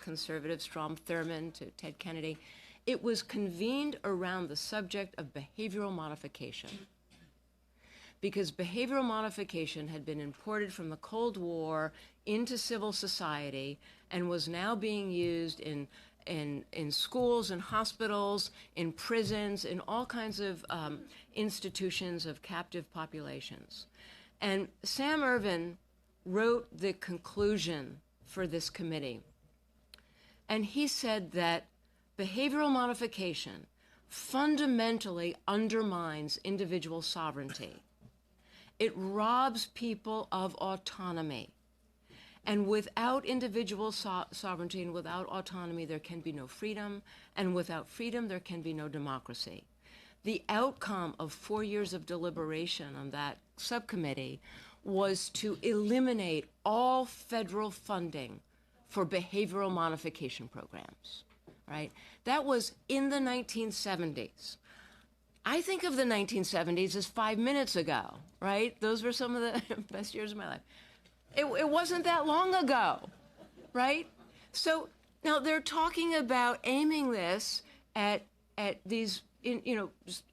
D: conservative Strom Thurmond to Ted Kennedy. It was convened around the subject of behavioral modification, because behavioral modification had been imported from the Cold War into civil society and was now being used in schools and hospitals, in prisons, in all kinds of institutions of captive populations. And Sam Ervin wrote the conclusion for this committee. And he said that behavioral modification fundamentally undermines individual sovereignty. It robs people of autonomy. And without individual sovereignty and without autonomy, there can be no freedom. And without freedom, there can be no democracy. The outcome of 4 years of deliberation on that subcommittee was to eliminate all federal funding for behavioral modification programs, right? That was in the 1970s. I think of the 1970s as 5 minutes ago, right? Those were some of the best years of my life. It wasn't that long ago, right? So now they're talking about aiming this at these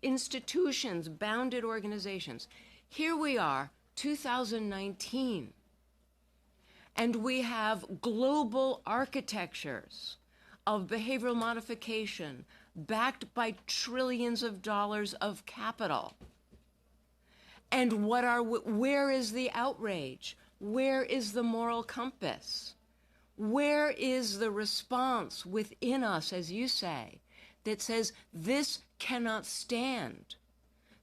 D: institutions, bounded organizations. Here we are, 2019, and we have global architectures of behavioral modification backed by trillions of dollars of capital. And where is the outrage? Where is the moral compass? Where is the response within us, as you say, that says this cannot stand?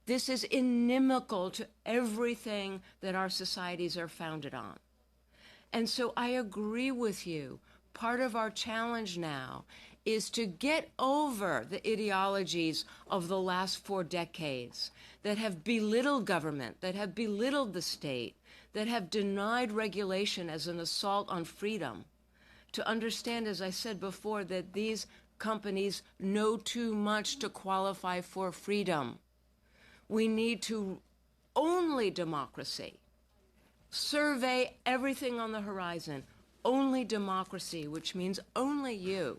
D: This is inimical to everything that our societies are founded on. And so I agree with you. Part of our challenge now is to get over the ideologies of the last 4 decades that have belittled government, that have belittled the state, that have denied regulation as an assault on freedom, to understand, as I said before, that these companies know too much to qualify for freedom. We need to only democracy. Survey everything on the horizon. only democracy, which means only you,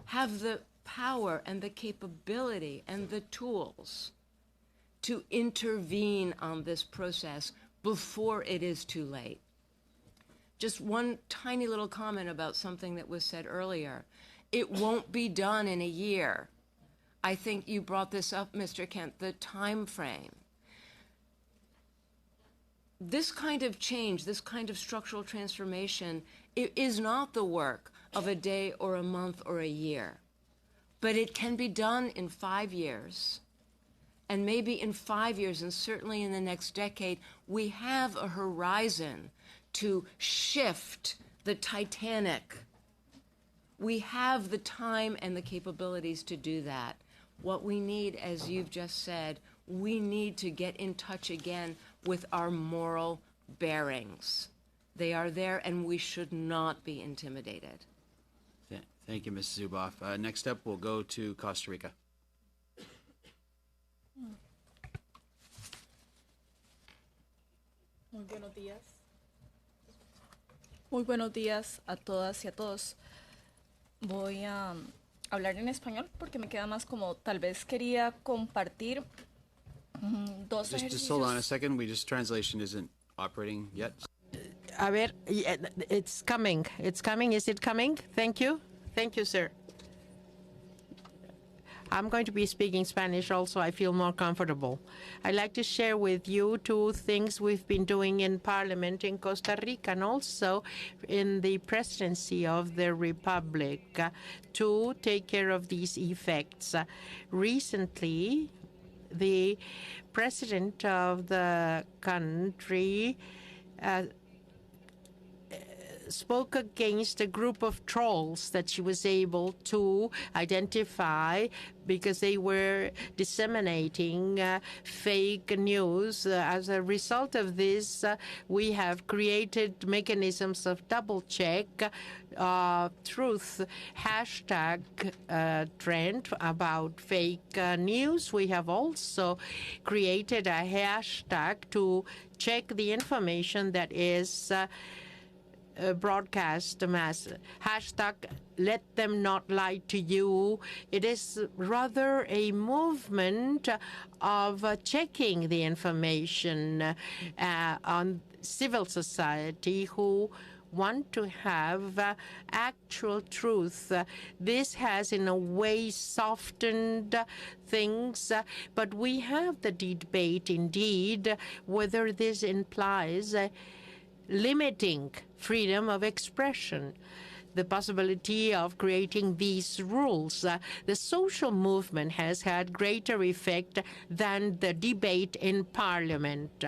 D: have the power and the capability and the tools to intervene on this process before it is too late. Just one tiny little comment about something that was said earlier. It won't be done in a year. I think you brought this up, Mr. Kent, the time frame. This kind of change, this kind of structural transformation, it is not the work of a day or a month or a year, but it can be done in 5 years. And maybe in 5 years, and certainly in the next decade, we have a horizon to shift the Titanic. We have the time and the capabilities to do that. What we need, as you've just said, we need to get in touch again with our moral bearings. They are there, and we should not be intimidated.
A: Thank you, Ms. Zuboff. Next up, we'll go to Costa Rica.
S: Muy buenos días. Muy buenos días a todas y a todos. Voy a hablar en español porque me queda más como tal vez quería compartir dos ejercicios.
A: Just hold on a second. Translation isn't operating yet.
T: A ver, it's coming. It's coming. Is it coming? Thank you. Thank you, sir. I'm going to be speaking Spanish also. I feel more comfortable. I'd like to share with you 2 things we've been doing in Parliament in Costa Rica and also in the presidency of the Republic to take care of these effects. Recently, the president of the country spoke against a group of trolls that she was able to identify because they were disseminating fake news. As a result of this, we have created mechanisms of double check, truth, hashtag trend about fake news. We have also created a hashtag to check the information that is broadcast mass. Hashtag let them not lie to you. It is rather a movement of checking the information on civil society who want to have actual truth. This has in a way softened things, but we have the debate indeed whether this implies limiting freedom of expression, the possibility of creating these rules. The social movement has had greater effect than the debate in Parliament.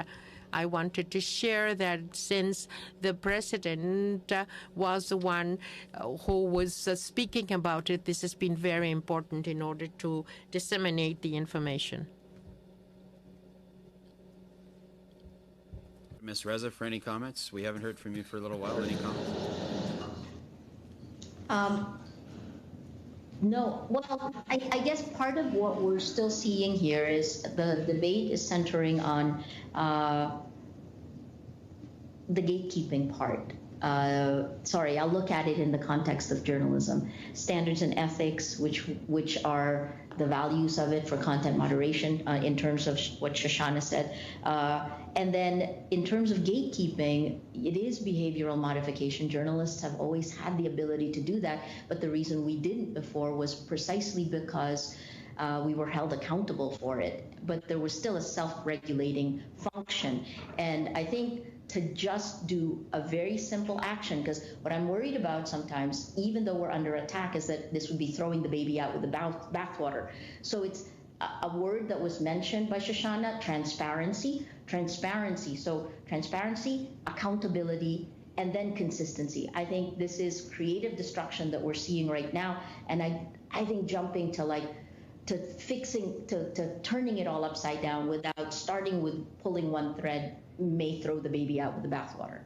T: I wanted to share that since the president was the one who was speaking about it, this has been very important in order to disseminate the information.
A: Ms. Ressa, for any comments? We haven't heard from you for a little while. Any comments?
E: No. Well, I guess part of what we're still seeing here is the debate is centering on the gatekeeping part. Sorry, I'll look at it in the context of journalism. Standards and ethics, which are the values of it for content moderation in terms of what Shoshana said. And then in terms of gatekeeping, it is behavioral modification. Journalists have always had the ability to do that, but the reason we didn't before was precisely because we were held accountable for it. But there was still a self-regulating function. And I think to just do a very simple action, because what I'm worried about sometimes, even though we're under attack, is that this would be throwing the baby out with the bathwater. So it's a word that was mentioned by Shoshana, transparency. So transparency, accountability, and then consistency. I think this is creative destruction that we're seeing right now. And I think jumping to turning it all upside down without starting with pulling one thread may throw the baby out with the bathwater.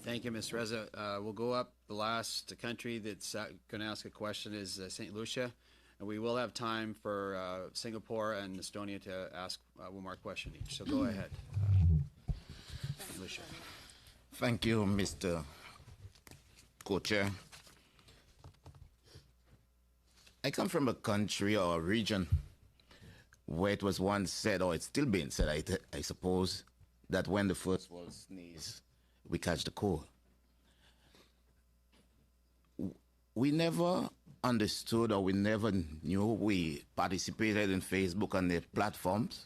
A: Thank you, Ms. Ressa. We'll go up. The last country that's going to ask a question is St. Lucia. And we will have time for Singapore and Estonia to ask one more question each. So go ahead, Lucia.
G: Thank you, Mr. Co-Chair. I come from a country or a region where it was once said, or it's still being said, I suppose, that when the first world sneeze, we catch the cold. We never understood, or we never knew, we participated in Facebook and their platforms,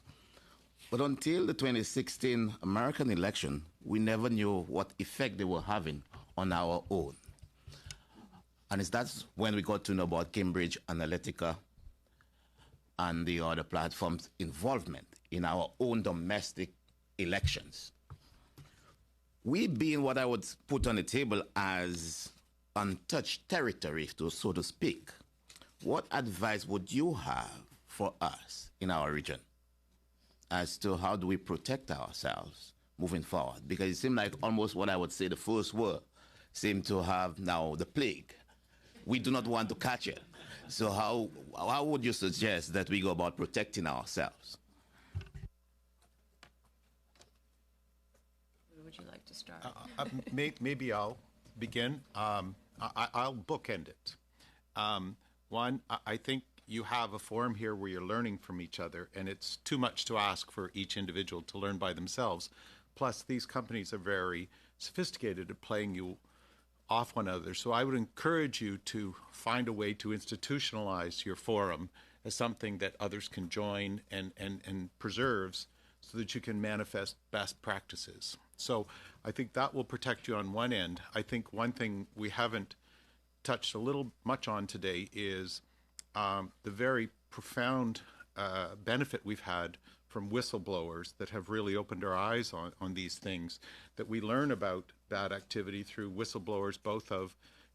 G: but until the 2016 American election, we never knew what effect they were having on our own. And that's when we got to know about Cambridge Analytica and the other platforms' involvement in our own domestic elections. We being what I would put on the table as untouched territory, so to speak, what advice would you have for us in our region as to how do we protect ourselves moving forward? Because it seemed like almost what I would say the first world seemed to have now the plague. We do not want to catch it. So how would you suggest that we go about protecting ourselves?
D: Would you like to start?
B: Maybe I'll begin. I'll bookend it. One, I think you have a forum here where you're learning from each other, and it's too much to ask for each individual to learn by themselves. Plus, these companies are very sophisticated at playing you off one another. So I would encourage you to find a way to institutionalize your forum as something that others can join and preserves so that you can manifest best practices. So I think that will protect you on one end. I think one thing we haven't touched a little much on today is the very profound benefit we've had from whistleblowers that have really opened our eyes on these things, that we learn about bad activity through whistleblowers, both in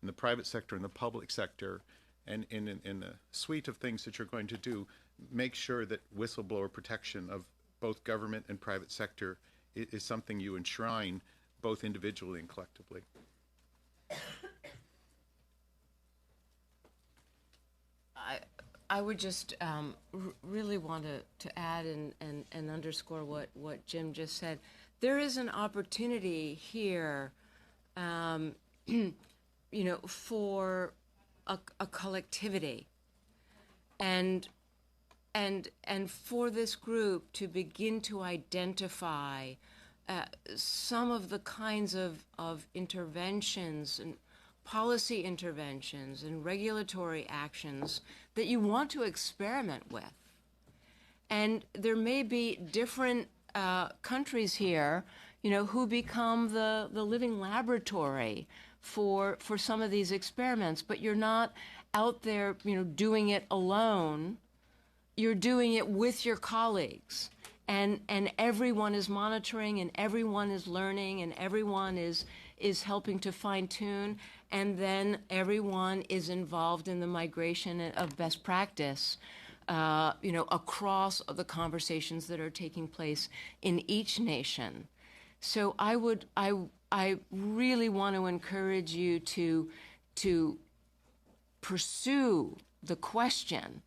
B: the private sector and the public sector, and in the suite of things that you're going to do, make sure that whistleblower protection of both government and private sector is something you enshrine both individually and collectively.
D: I would just really want to add and underscore what Jim just said. There is an opportunity here, for a collectivity, and for this group to begin to identify some of the kinds of interventions and policy interventions and regulatory actions that you want to experiment with. And there may be different countries here, who become the living laboratory for some of these experiments, but you're not out there, doing it alone. You're doing it with your colleagues. And everyone is monitoring, and everyone is learning, and everyone is helping to fine-tune, and then everyone is involved in the migration of best practice, across the conversations that are taking place in each nation. So I really want to encourage you to pursue the question,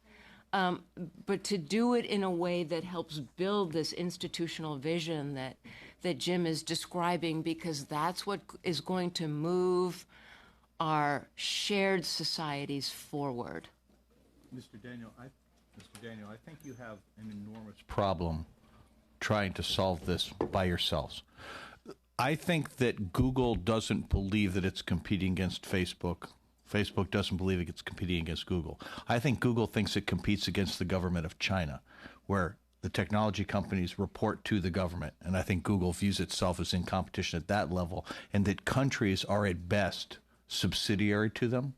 D: but to do it in a way that helps build this institutional vision that Jim is describing, because that's what is going to move our shared societies forward.
C: Mr. Daniel, I think you have an enormous problem trying to solve this by yourselves. I think that Google doesn't believe that it's competing against Facebook. Facebook doesn't believe it's competing against Google. I think Google thinks it competes against the government of China, where the technology companies report to the government. And I think Google views itself as in competition at that level, and that countries are at best subsidiary to them.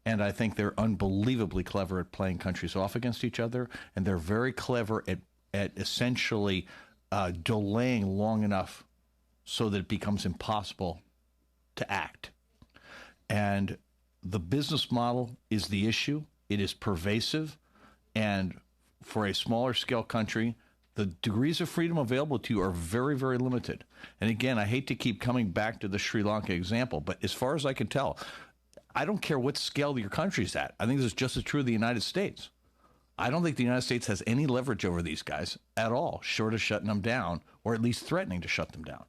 C: And I think they're unbelievably clever at playing countries off against each other, and they're very clever at essentially delaying long enough so that it becomes impossible to act. And the business model is the issue. It is pervasive, and for a smaller scale country, the degrees of freedom available to you are very, very limited. And again, I hate to keep coming back to the Sri Lanka example, but as far as I can tell, I don't care what scale your country's at. I think this is just as true of the United States. I don't think the United States has any leverage over these guys at all, short of shutting them down, or at least threatening to shut them down.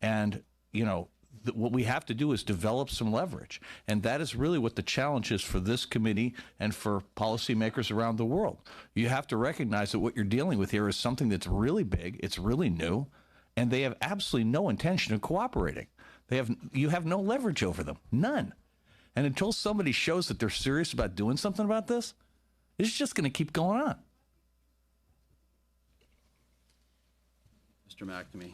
C: And, what we have to do is develop some leverage. And that is really what the challenge is for this committee and for policymakers around the world. You have to recognize that what you're dealing with here is something that's really big, it's really new, and they have absolutely no intention of cooperating. You have no leverage over them, none. And until somebody shows that they're serious about doing something about this, it's just going to keep going on.
A: Mr. McNamee.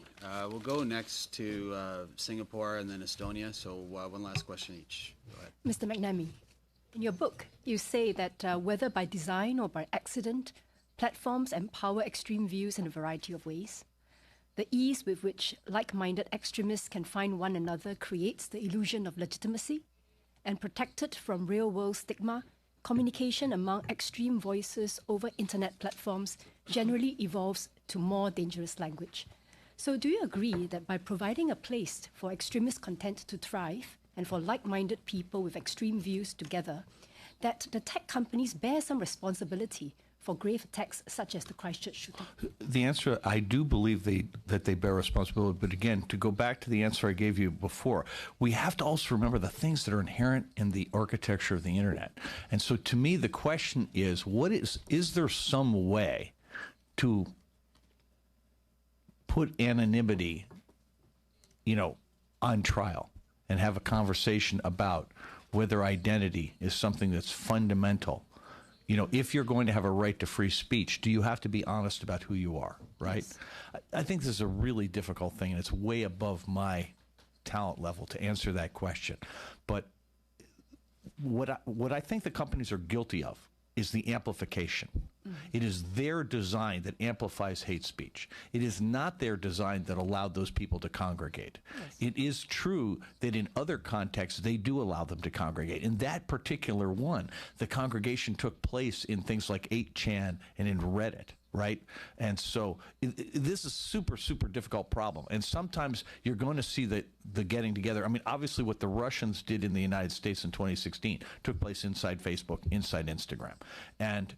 A: We'll go next to Singapore and then Estonia. So one last question each. Go ahead.
N: Mr. McNamee, in your book, you say that whether by design or by accident, platforms empower extreme views in a variety of ways. The ease with which like-minded extremists can find one another creates the illusion of legitimacy, and protected from real-world stigma, communication among extreme voices over internet platforms generally evolves to more dangerous language. So do you agree that by providing a place for extremist content to thrive and for like-minded people with extreme views together, that the tech companies bear some responsibility for grave attacks such as the Christchurch shooting?
C: The answer, I do believe that they bear responsibility. But again, to go back to the answer I gave you before, we have to also remember the things that are inherent in the architecture of the internet. And so to me, the question is there some way to put anonymity, on trial and have a conversation about whether identity is something that's fundamental? If you're going to have a right to free speech, do you have to be honest about who you are, right? Yes. I think this is a really difficult thing, and it's way above my talent level to answer that question. But what I think the companies are guilty of is the amplification. It is their design that amplifies hate speech. It is not their design that allowed those people to congregate. Yes. It is true that in other contexts, they do allow them to congregate. In that particular one, the congregation took place in things like 8chan and in Reddit, right? And so this is a super, super difficult problem. And sometimes you're going to see the getting together. I mean, obviously what the Russians did in the United States in 2016 took place inside Facebook, inside Instagram. And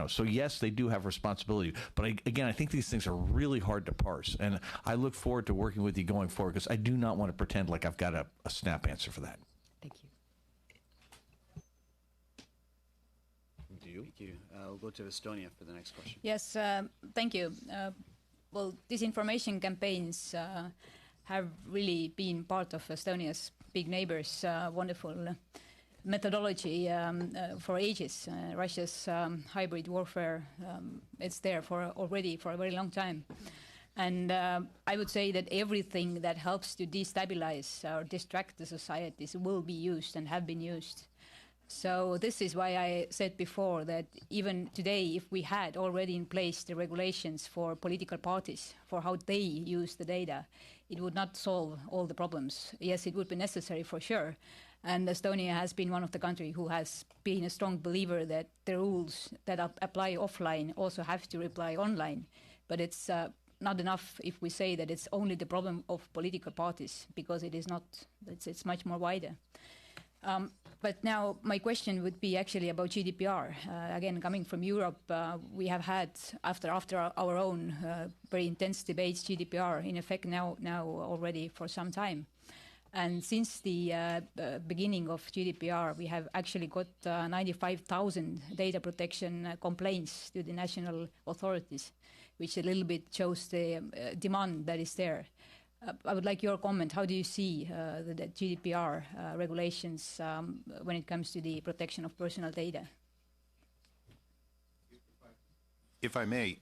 C: so yes, they do have responsibility. But again, I think these things are really hard to parse. And I look forward to working with you going forward, because I do not want to pretend like I've got a snap answer for that.
N: Thank you.
A: Thank you. We'll go to Estonia for the next question.
P: Yes, thank you. Well, disinformation campaigns have really been part of Estonia's big neighbors' wonderful methodology for ages. Russia's hybrid warfare, it's there already for a very long time. And I would say that everything that helps to destabilize or distract the societies will be used and have been used. So this is why I said before that even today, if we had already in place the regulations for political parties, for how they use the data, it would not solve all the problems. Yes, it would be necessary for sure. And Estonia has been one of the countries who has been a strong believer that the rules that apply offline also have to apply online. But it's not enough if we say that it's only the problem of political parties, because it is not. It's much more wider. But now my question would be actually about GDPR. Again, coming from Europe, we have had, after our own very intense debates, GDPR in effect now already for some time. And since the beginning of GDPR, we have actually got 95,000 data protection complaints to the national authorities, which a little bit shows the demand that is there. I would like your comment. How do you see the GDPR regulations when it comes to the protection of personal data?
B: If I may,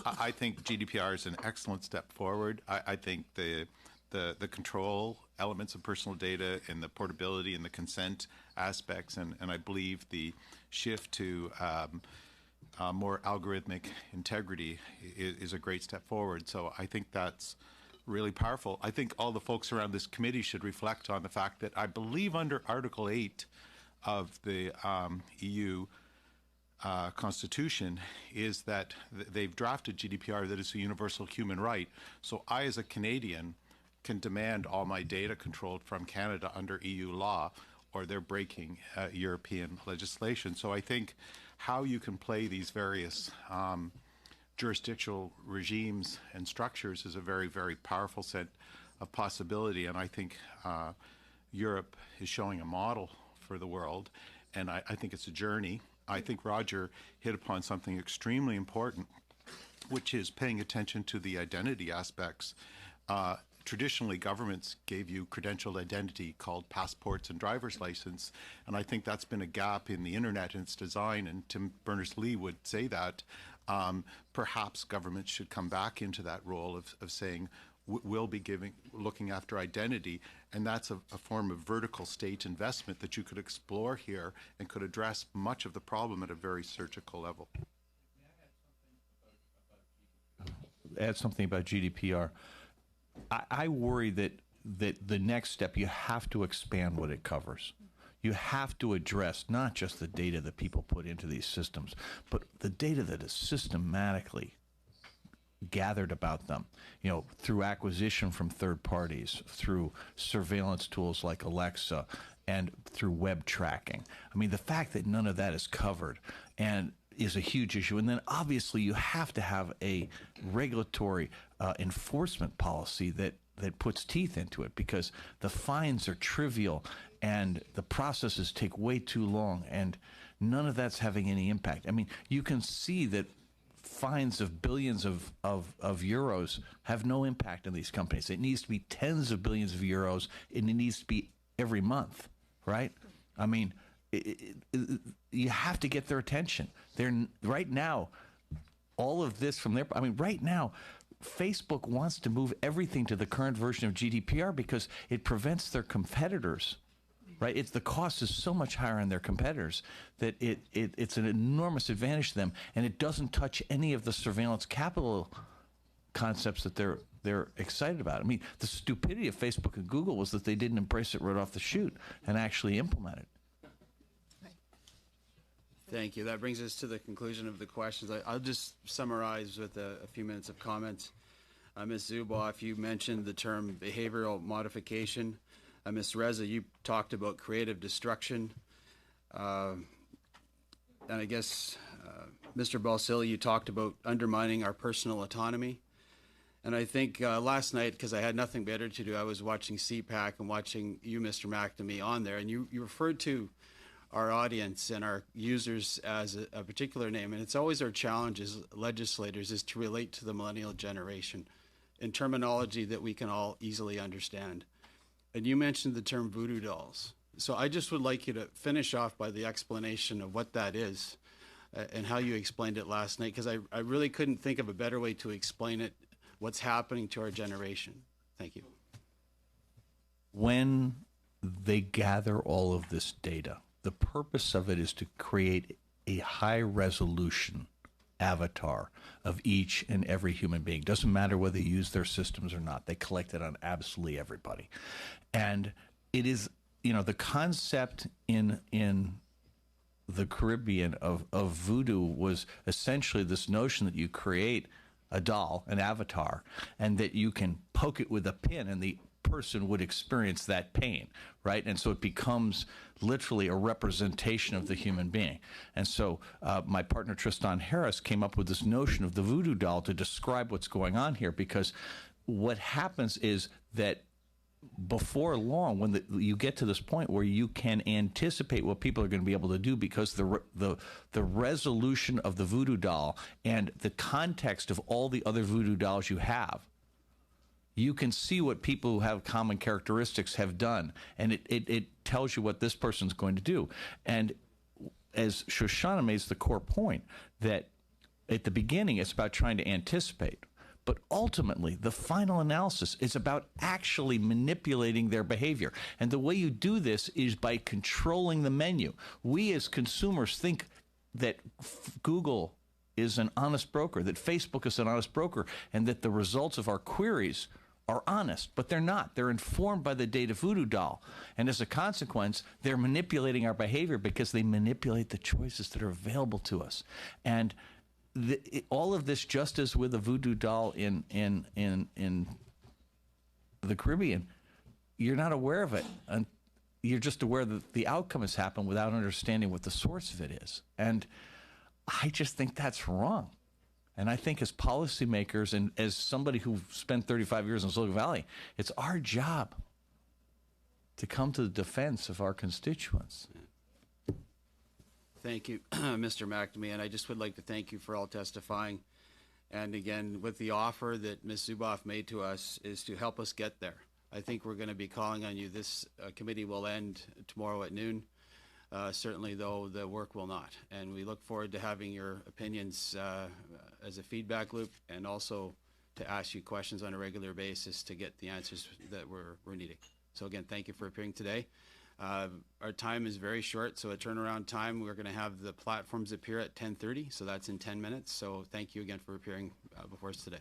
B: I think GDPR is an excellent step forward. I think the control elements of personal data and the portability and the consent aspects, and I believe the shift to more algorithmic integrity is a great step forward. So I think that's really powerful. I think all the folks around this committee should reflect on the fact that I believe under Article 8 of the EU Constitution is that they've drafted GDPR that is a universal human right. So I, as a Canadian, can demand all my data controlled from Canada under EU law, or they're breaking European legislation. So I think how you can play these various jurisdictional regimes and structures is a very, very powerful set a possibility, and I think Europe is showing a model for the world, and I think it's a journey. I think Roger hit upon something extremely important, which is paying attention to the identity aspects. Traditionally, governments gave you credentialed identity called passports and driver's license, and I think that's been a gap in the internet and its design, and Tim Berners-Lee would say that. Perhaps governments should come back into that role of saying, we'll be looking after identity, and that's a form of vertical state investment that you could explore here and could address much of the problem at a very surgical level.
C: Add something about GDPR. I worry that the next step, you have to expand what it covers. You have to address not just the data that people put into these systems, but the data that is systematically gathered about them, through acquisition from third parties, through surveillance tools like Alexa, and through web tracking. I mean, the fact that none of that is covered and is a huge issue. And then obviously you have to have a regulatory enforcement policy that puts teeth into it, because the fines are trivial and the processes take way too long, and none of that's having any impact. I mean, you can see that fines of billions of euros have no impact on these companies. It needs to be tens of billions of euros, and it needs to be every month, right? I mean, you have to get their attention. They're right now, all of this from their, I mean, right now, Facebook wants to move everything to the current version of GDPR because it prevents their competitors, right? The cost is so much higher on their competitors that it's an enormous advantage to them, and it doesn't touch any of the surveillance capital concepts that they're excited about. I mean, the stupidity of Facebook and Google was that they didn't embrace it right off the chute and actually implement it.
A: Thank you. That brings us to the conclusion of the questions. I'll just summarize with a few minutes of comments. Ms. Zuboff, you mentioned the term behavioral modification. Ms. Ressa, you talked about creative destruction. And I guess, Mr. Balsillie, you talked about undermining our personal autonomy. And I think last night, because I had nothing better to do, I was watching CPAC and watching you, Mr. McNamee, on there, and you referred to our audience and our users as a particular name, and it's always our challenge as legislators is to relate to the millennial generation in terminology that we can all easily understand. And you mentioned the term voodoo dolls. So I just would like you to finish off by the explanation of what that is and how you explained it last night, because I really couldn't think of a better way to explain it, what's happening to our generation. Thank you.
C: When they gather all of this data, the purpose of it is to create a high-resolution avatar of each and every human being. Doesn't matter whether they use their systems or not. They collect it on absolutely everybody. And it is, the concept in the Caribbean of voodoo was essentially this notion that you create a doll, an avatar, and that you can poke it with a pin and the person would experience that pain, right? And so it becomes literally a representation of the human being. And so my partner Tristan Harris came up with this notion of the voodoo doll to describe what's going on here, because what happens is that before long, when you get to this point where you can anticipate what people are going to be able to do, because the resolution of the voodoo doll and the context of all the other voodoo dolls you have, you can see what people who have common characteristics have done, and it tells you what this person's going to do. And as Shoshana makes the core point, that at the beginning it's about trying to anticipate, but ultimately the final analysis is about actually manipulating their behavior. And the way you do this is by controlling the menu. We as consumers think that Google is an honest broker, that Facebook is an honest broker, and that the results of our queries are honest, but they're not. They're informed by the data voodoo doll. And as a consequence, they're manipulating our behavior because they manipulate the choices that are available to us. And all of this, just as with a voodoo doll in the Caribbean, you're not aware of it. And you're just aware that the outcome has happened without understanding what the source of it is. And I just think that's wrong. And I think as policymakers and as somebody who spent 35 years in Silicon Valley, it's our job to come to the defense of our constituents.
A: Thank you, Mr. McNamee, and I just would like to thank you for all testifying. And again, with the offer that Ms. Zuboff made to us is to help us get there. I think we're going to be calling on you. This committee will end tomorrow at noon. Certainly, though, the work will not. And we look forward to having your opinions as a feedback loop, and also to ask you questions on a regular basis to get the answers that we're needing. So again, thank you for appearing today. Our time is very short, so at turnaround time, we're going to have the platforms appear at 10:30, so that's in 10 minutes. So thank you again for appearing before us today.